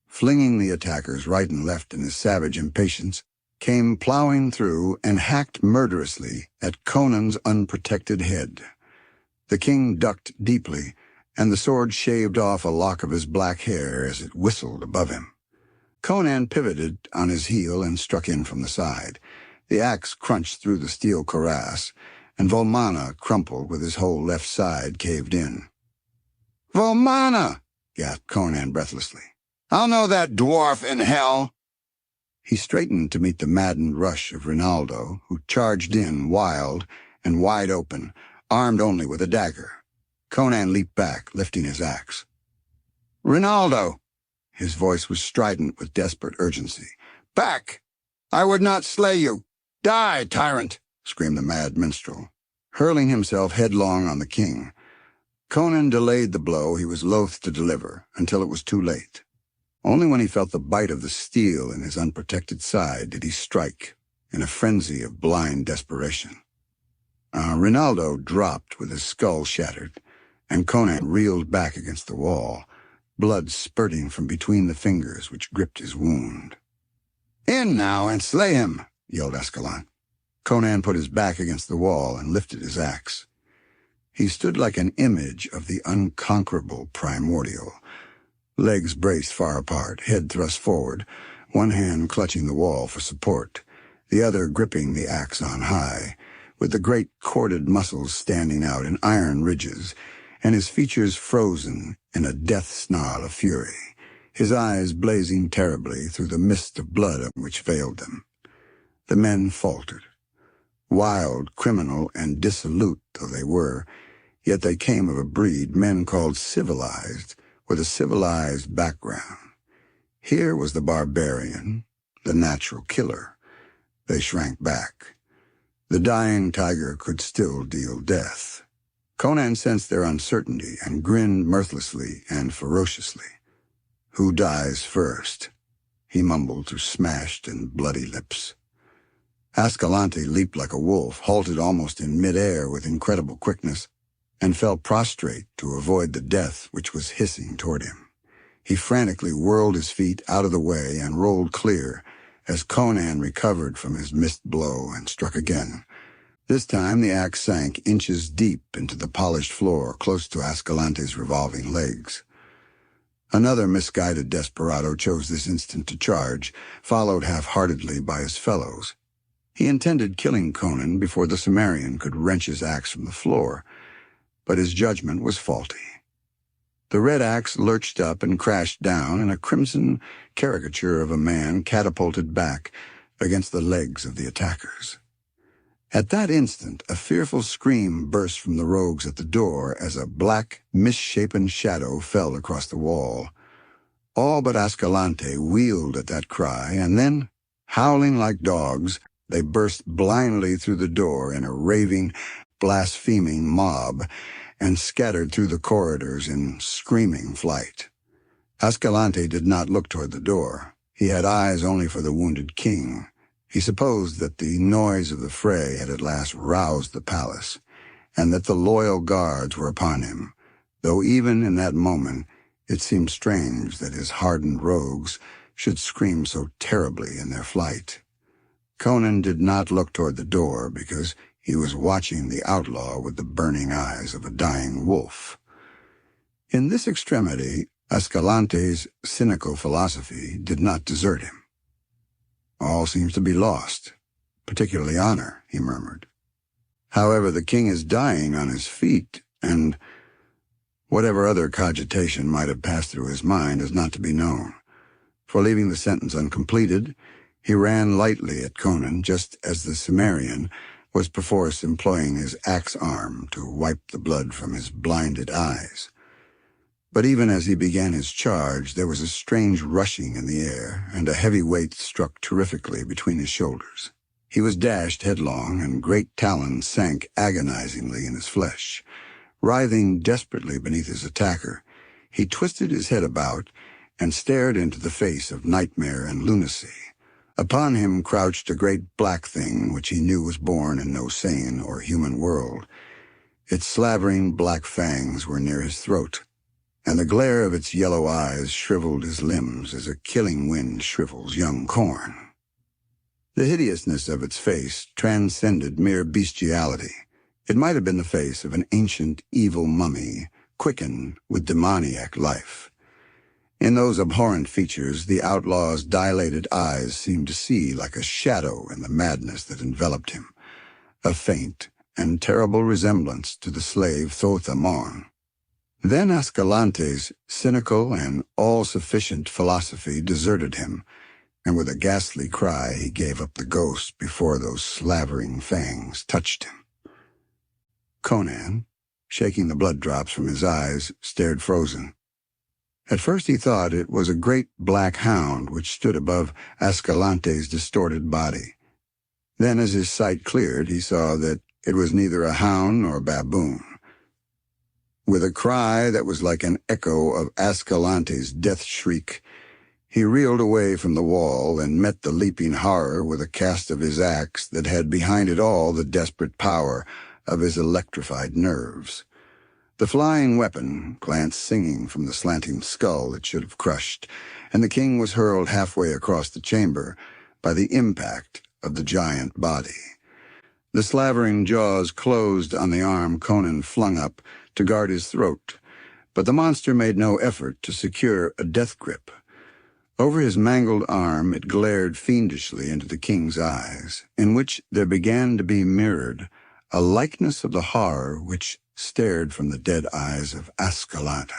[SPEAKER 2] flinging the attackers right and left in his savage impatience, came plowing through and hacked murderously at Conan's unprotected head. The king ducked deeply, and the sword shaved off a lock of his black hair as it whistled above him. Conan pivoted on his heel and struck in from the side. The axe crunched through the steel cuirass, and Volmana crumpled with his whole left side caved in. "Volmana!" gasped Conan breathlessly. "I'll know that dwarf in hell!" He straightened to meet the maddened rush of Rinaldo, who charged in wild and wide open, armed only with a dagger. Conan leaped back, lifting his axe. "Rinaldo!" His voice was strident with desperate urgency. "Back! I would not slay you! Die, tyrant!" screamed the mad minstrel, hurling himself headlong on the king. Conan delayed the blow he was loath to deliver until it was too late. Only when he felt the bite of the steel in his unprotected side did he strike, in a frenzy of blind desperation. Rinaldo dropped with his skull shattered, and Conan reeled back against the wall, blood spurting from between the fingers which gripped his wound. "In now and slay him!" yelled Escalante. Conan put his back against the wall and lifted his axe. He stood like an image of the unconquerable primordial, legs braced far apart, head thrust forward, one hand clutching the wall for support, the other gripping the axe on high, with the great corded muscles standing out in iron ridges, and his features frozen in a death snarl of fury, his eyes blazing terribly through the mist of blood which veiled them. The men faltered. Wild, criminal, and dissolute though they were, yet they came of a breed men called civilized, with a civilized background. Here was the barbarian, the natural killer. They shrank back. The dying tiger could still deal death. Conan sensed their uncertainty and grinned mirthlessly and ferociously. "Who dies first?" he mumbled through smashed and bloody lips. Ascalante leaped like a wolf, halted almost in mid-air with incredible quickness, and fell prostrate to avoid the death which was hissing toward him. He frantically whirled his feet out of the way and rolled clear as Conan recovered from his missed blow and struck again. This time the axe sank inches deep into the polished floor close to Ascalante's revolving legs. Another misguided desperado chose this instant to charge, followed half-heartedly by his fellows. He intended killing Conan before the Cimmerian could wrench his axe from the floor, but his judgment was faulty. The red axe lurched up and crashed down, and a crimson caricature of a man catapulted back against the legs of the attackers. At that instant, a fearful scream burst from the rogues at the door as a black, misshapen shadow fell across the wall. All but Ascalante wheeled at that cry, and then, howling like dogs, they burst blindly through the door in a raving, blaspheming mob and scattered through the corridors in screaming flight. Escalante did not look toward the door. He had eyes only for the wounded king. He supposed that the noise of the fray had at last roused the palace, and that the loyal guards were upon him, though even in that moment it seemed strange that his hardened rogues should scream so terribly in their flight. Conan did not look toward the door because he was watching the outlaw with the burning eyes of a dying wolf. In this extremity, Escalante's cynical philosophy did not desert him. "All seems to be lost, particularly honor," he murmured. "However, the king is dying on his feet, and whatever other cogitation might have passed through his mind is not to be known." For leaving the sentence uncompleted, he ran lightly at Conan just as the Cimmerian was perforce employing his axe arm to wipe the blood from his blinded eyes. But even as he began his charge, there was a strange rushing in the air, and a heavy weight struck terrifically between his shoulders. He was dashed headlong, and great talons sank agonizingly in his flesh. Writhing desperately beneath his attacker, he twisted his head about and stared into the face of nightmare and lunacy. Upon him crouched a great black thing which he knew was born in no sane or human world. Its slavering black fangs were near his throat, and the glare of its yellow eyes shriveled his limbs as a killing wind shrivels young corn. The hideousness of its face transcended mere bestiality. It might have been the face of an ancient, evil mummy, quickened with demoniac life. In those abhorrent features, the outlaw's dilated eyes seemed to see like a shadow in the madness that enveloped him, a faint and terrible resemblance to the slave Thoth-Amon. Then Escalante's cynical and all-sufficient philosophy deserted him, and with a ghastly cry he gave up the ghost before those slavering fangs touched him. Conan, shaking the blood drops from his eyes, stared frozen. At first he thought it was a great black hound which stood above Escalante's distorted body. Then as his sight cleared, he saw that it was neither a hound nor a baboon. With a cry that was like an echo of Escalante's death shriek, he reeled away from the wall and met the leaping horror with a cast of his axe that had behind it all the desperate power of his electrified nerves. The flying weapon glanced singing from the slanting skull it should have crushed, and the king was hurled halfway across the chamber by the impact of the giant body. The slavering jaws closed on the arm Conan flung up to guard his throat, but the monster made no effort to secure a death grip. Over his mangled arm it glared fiendishly into the king's eyes, in which there began to be mirrored a likeness of the horror which stared from the dead eyes of Escalante.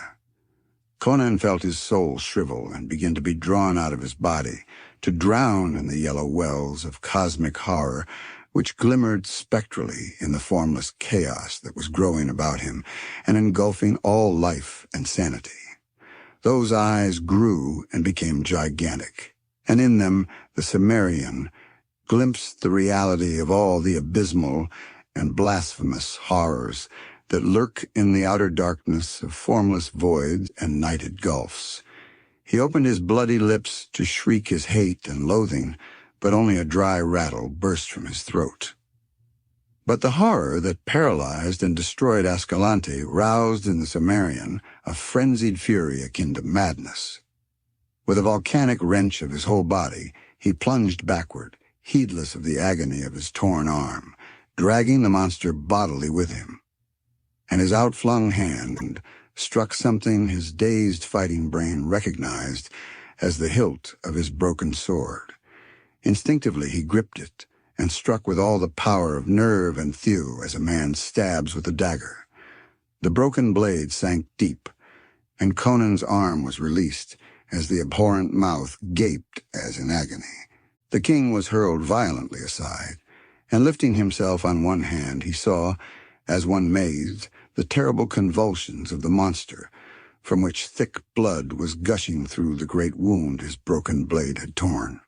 [SPEAKER 2] Conan felt his soul shrivel and begin to be drawn out of his body, to drown in the yellow wells of cosmic horror which glimmered spectrally in the formless chaos that was growing about him and engulfing all life and sanity. Those eyes grew and became gigantic, and in them the Cimmerian glimpsed the reality of all the abysmal and blasphemous horrors that lurk in the outer darkness of formless voids and nighted gulfs. He opened his bloody lips to shriek his hate and loathing, but only a dry rattle burst from his throat. But the horror that paralyzed and destroyed Escalante roused in the Cimmerian a frenzied fury akin to madness. With a volcanic wrench of his whole body, he plunged backward, heedless of the agony of his torn arm, dragging the monster bodily with him. And his outflung hand struck something his dazed fighting brain recognized as the hilt of his broken sword. Instinctively he gripped it and struck with all the power of nerve and thew as a man stabs with a dagger. The broken blade sank deep, and Conan's arm was released as the abhorrent mouth gaped as in agony. The king was hurled violently aside, and lifting himself on one hand, he saw, as one mazed, the terrible convulsions of the monster, from which thick blood was gushing through the great wound his broken blade had torn.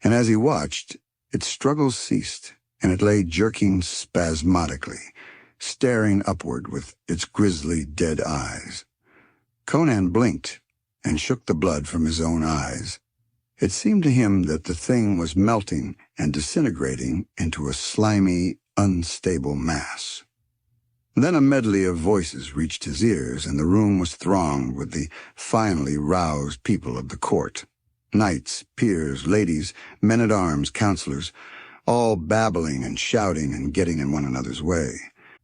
[SPEAKER 2] And as he watched, Its struggles ceased, and it lay jerking spasmodically, staring upward with its grisly, dead eyes. Conan blinked and shook the blood from his own eyes. It seemed to him that the thing was melting and disintegrating into a slimy, unstable mass. Then a medley of voices reached his ears, and the room was thronged with the finally roused people of the court. Knights, peers, ladies, men-at-arms, counselors, all babbling and shouting and getting in one another's way.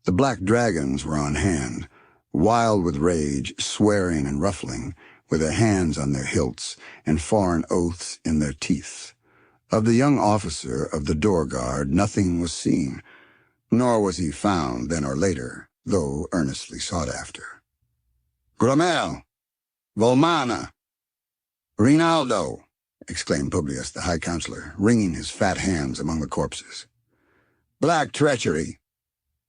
[SPEAKER 2] The black dragons were on hand, wild with rage, swearing and ruffling, with their hands on their hilts and foreign oaths in their teeth. Of the young officer of the door guard nothing was seen, nor was he found then or later, though earnestly sought after. "Gromel! Volmana! Rinaldo!" exclaimed Publius the High Counselor, wringing his fat hands among the corpses. "Black treachery!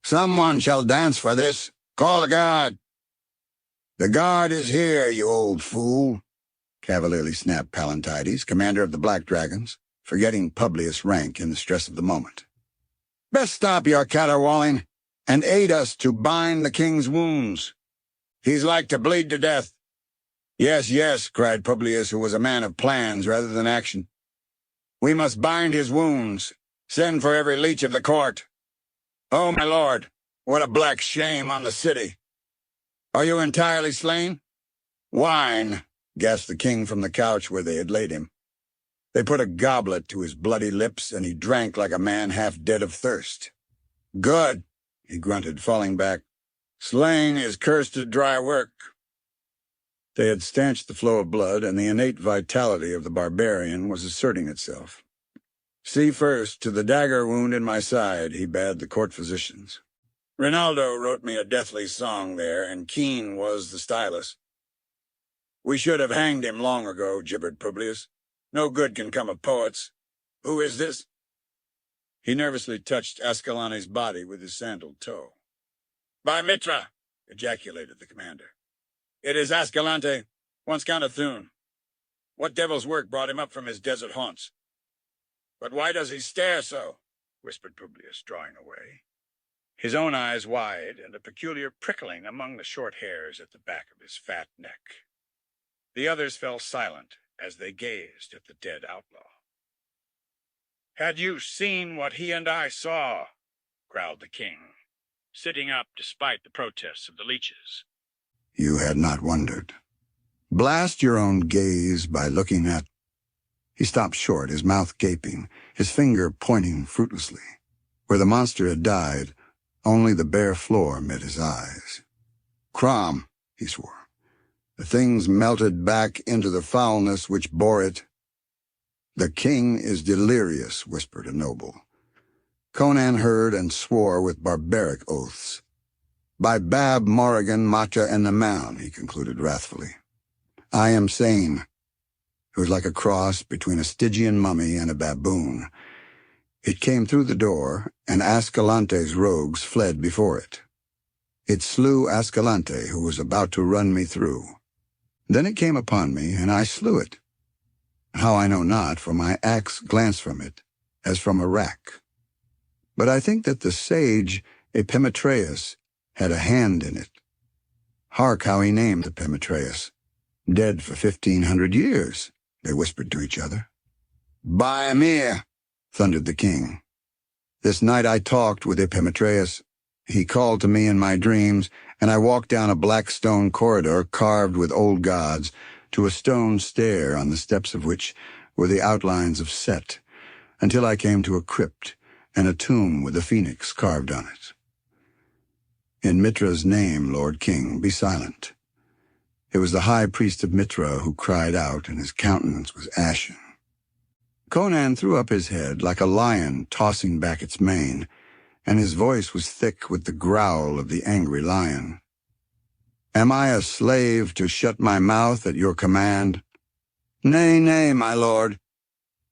[SPEAKER 2] Someone shall dance for this! Call the guard!" "The guard is here, you old fool!" cavalierly snapped Pallantides, commander of the Black Dragons, forgetting Publius' rank in the stress of the moment. "Best stop your caterwauling, and aid us to bind the king's wounds. He's like to bleed to death." "Yes, yes," cried Publius, who was a man of plans rather than action. "We must bind his wounds. Send for every leech of the court. Oh, my lord, what a black shame on the city! Are you entirely slain?" "Wine," gasped the king from the couch where they had laid him. They put a goblet to his bloody lips, and he drank like a man half dead of thirst. "Good," he grunted, falling back. "Slaying is cursed to dry work." They had stanched the flow of blood, and the innate vitality of the barbarian was asserting itself. "See first to the dagger wound in my side," he bade the court physicians. "Rinaldo wrote me a deathly song there, and keen was the stylus." "We should have hanged him long ago," gibbered Publius. "No good can come of poets. Who is this?" He nervously touched Ascalante's body with his sandaled toe. "By Mitra!" ejaculated the commander. "It is Ascalante, once Count of Thun. What devil's work brought him up from his desert haunts?" "But why does he stare so?" whispered Publius, drawing away, his own eyes wide and a peculiar prickling among the short hairs at the back of his fat neck. The others fell silent as they gazed at the dead outlaw. "Had you seen what he and I saw?" growled the king, sitting up despite the protests of the leeches. "You had not wondered. Blast your own gaze by looking at—" He stopped short, his mouth gaping, his finger pointing fruitlessly. Where the monster had died, only the bare floor met his eyes. "Crom," he swore. "The thing's melted back into the foulness which bore it." "The king is delirious," whispered a noble. Conan heard and swore with barbaric oaths. "By Bab, Morrigan, Matra, and the Mound," he concluded wrathfully. "I am sane." It was like a cross between a Stygian mummy and a baboon. It came through the door, and Ascalante's rogues fled before it. It slew Ascalante, who was about to run me through. Then it came upon me, and I slew it. How I know not, for my axe glanced from it, as from a rack. But I think that the sage Epimetreus had a hand in it. Hark how he named Epimetreus. "Dead for 1,500 years, they whispered to each other. "By Emir," thundered the king. "This night I talked with Epimetreus. He called to me in my dreams, and I walked down a black stone corridor carved with old gods to a stone stair on the steps of which were the outlines of Set, until I came to a crypt and a tomb with a phoenix carved on it. In Mitra's name, Lord King, be silent." It was the high priest of Mitra who cried out, and his countenance was ashen. Conan threw up his head like a lion tossing back its mane, and his voice was thick with the growl of the angry lion. "Am I a slave to shut my mouth at your command?" "Nay, nay, my lord."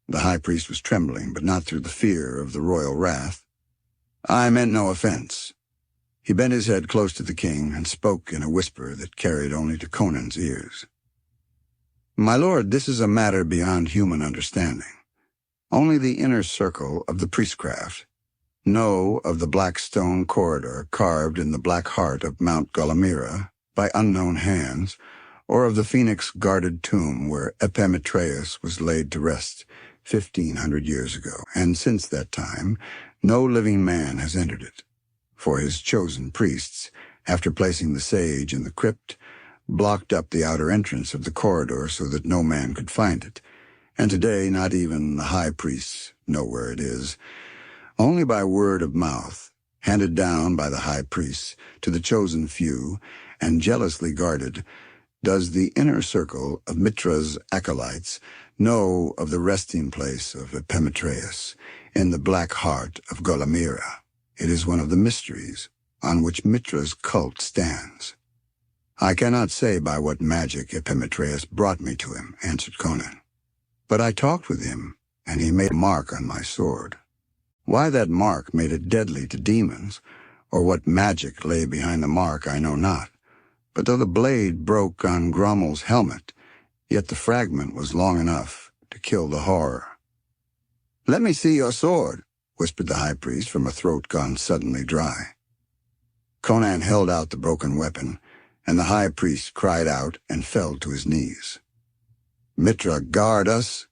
[SPEAKER 2] The high priest was trembling, but not through the fear of the royal wrath. "I meant no offense." He bent his head close to the king and spoke in a whisper that carried only to Conan's ears. "My lord, this is a matter beyond human understanding. Only the inner circle of the priestcraft. Know of the black stone corridor carved in the black heart of Mount Golomira by unknown hands, or of the phoenix-guarded tomb where Epimetreus was laid to rest 1,500 years ago, and since that time, no living man has entered it. For his chosen priests, after placing the sage in the crypt, blocked up the outer entrance of the corridor so that no man could find it, and today not even the high priests know where it is. Only by word of mouth, handed down by the high priests to the chosen few, and jealously guarded, does the inner circle of Mitra's acolytes know of the resting place of Epimetreus in the black heart of Golomira. It is one of the mysteries on which Mitra's cult stands. I cannot say by what magic Epimetreus brought me to him, answered Conan. But I talked with him, and he made a mark on my sword. Why that mark made it deadly to demons, or what magic lay behind the mark, I know not. But though the blade broke on Grommel's helmet, yet the fragment was long enough to kill the horror. "Let me see your sword," whispered the high priest from a throat gone suddenly dry. Conan held out the broken weapon, and the high priest cried out and fell to his knees. "Mitra, guard us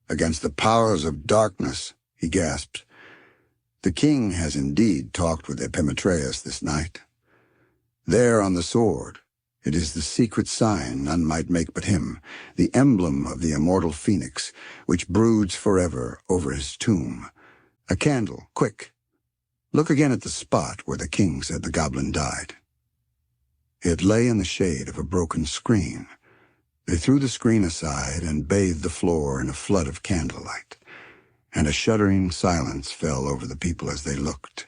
[SPEAKER 2] against the powers of darkness," he gasped. "The king has indeed talked with Epimetreus this night. There on the sword, it is the secret sign none might make but him, the emblem of the immortal phoenix, which broods forever over his tomb. A candle, quick. Look again at the spot where the king said the goblin died." It lay in the shade of a broken screen. They threw the screen aside and bathed the floor in a flood of candlelight, and a shuddering silence fell over the people as they looked.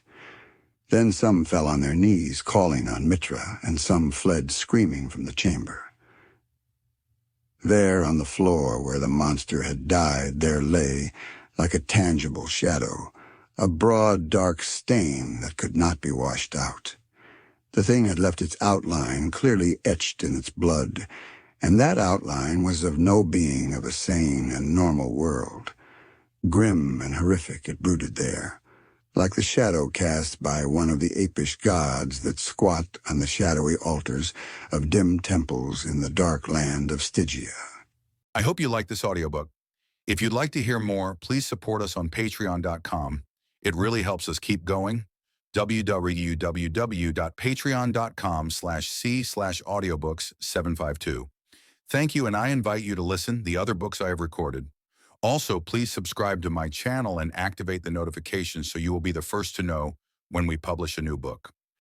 [SPEAKER 2] Then some fell on their knees, calling on Mitra, and some fled screaming from the chamber. There on the floor where the monster had died, there lay, like a tangible shadow, a broad dark stain that could not be washed out. The thing had left its outline clearly etched in its blood, and that outline was of no being of a sane and normal world. Grim and horrific it brooded there, like the shadow cast by one of the apish gods that squat on the shadowy altars of dim temples in the dark land of Stygia.
[SPEAKER 1] I hope you like this audiobook. If you'd like to hear more, please support us on patreon.com. It really helps us keep going. www.patreon.com/c/audiobooks752. Thank you, and I invite you to listen the other books I have recorded. Also, please subscribe to my channel and activate the notifications so you will be the first to know when we publish a new book.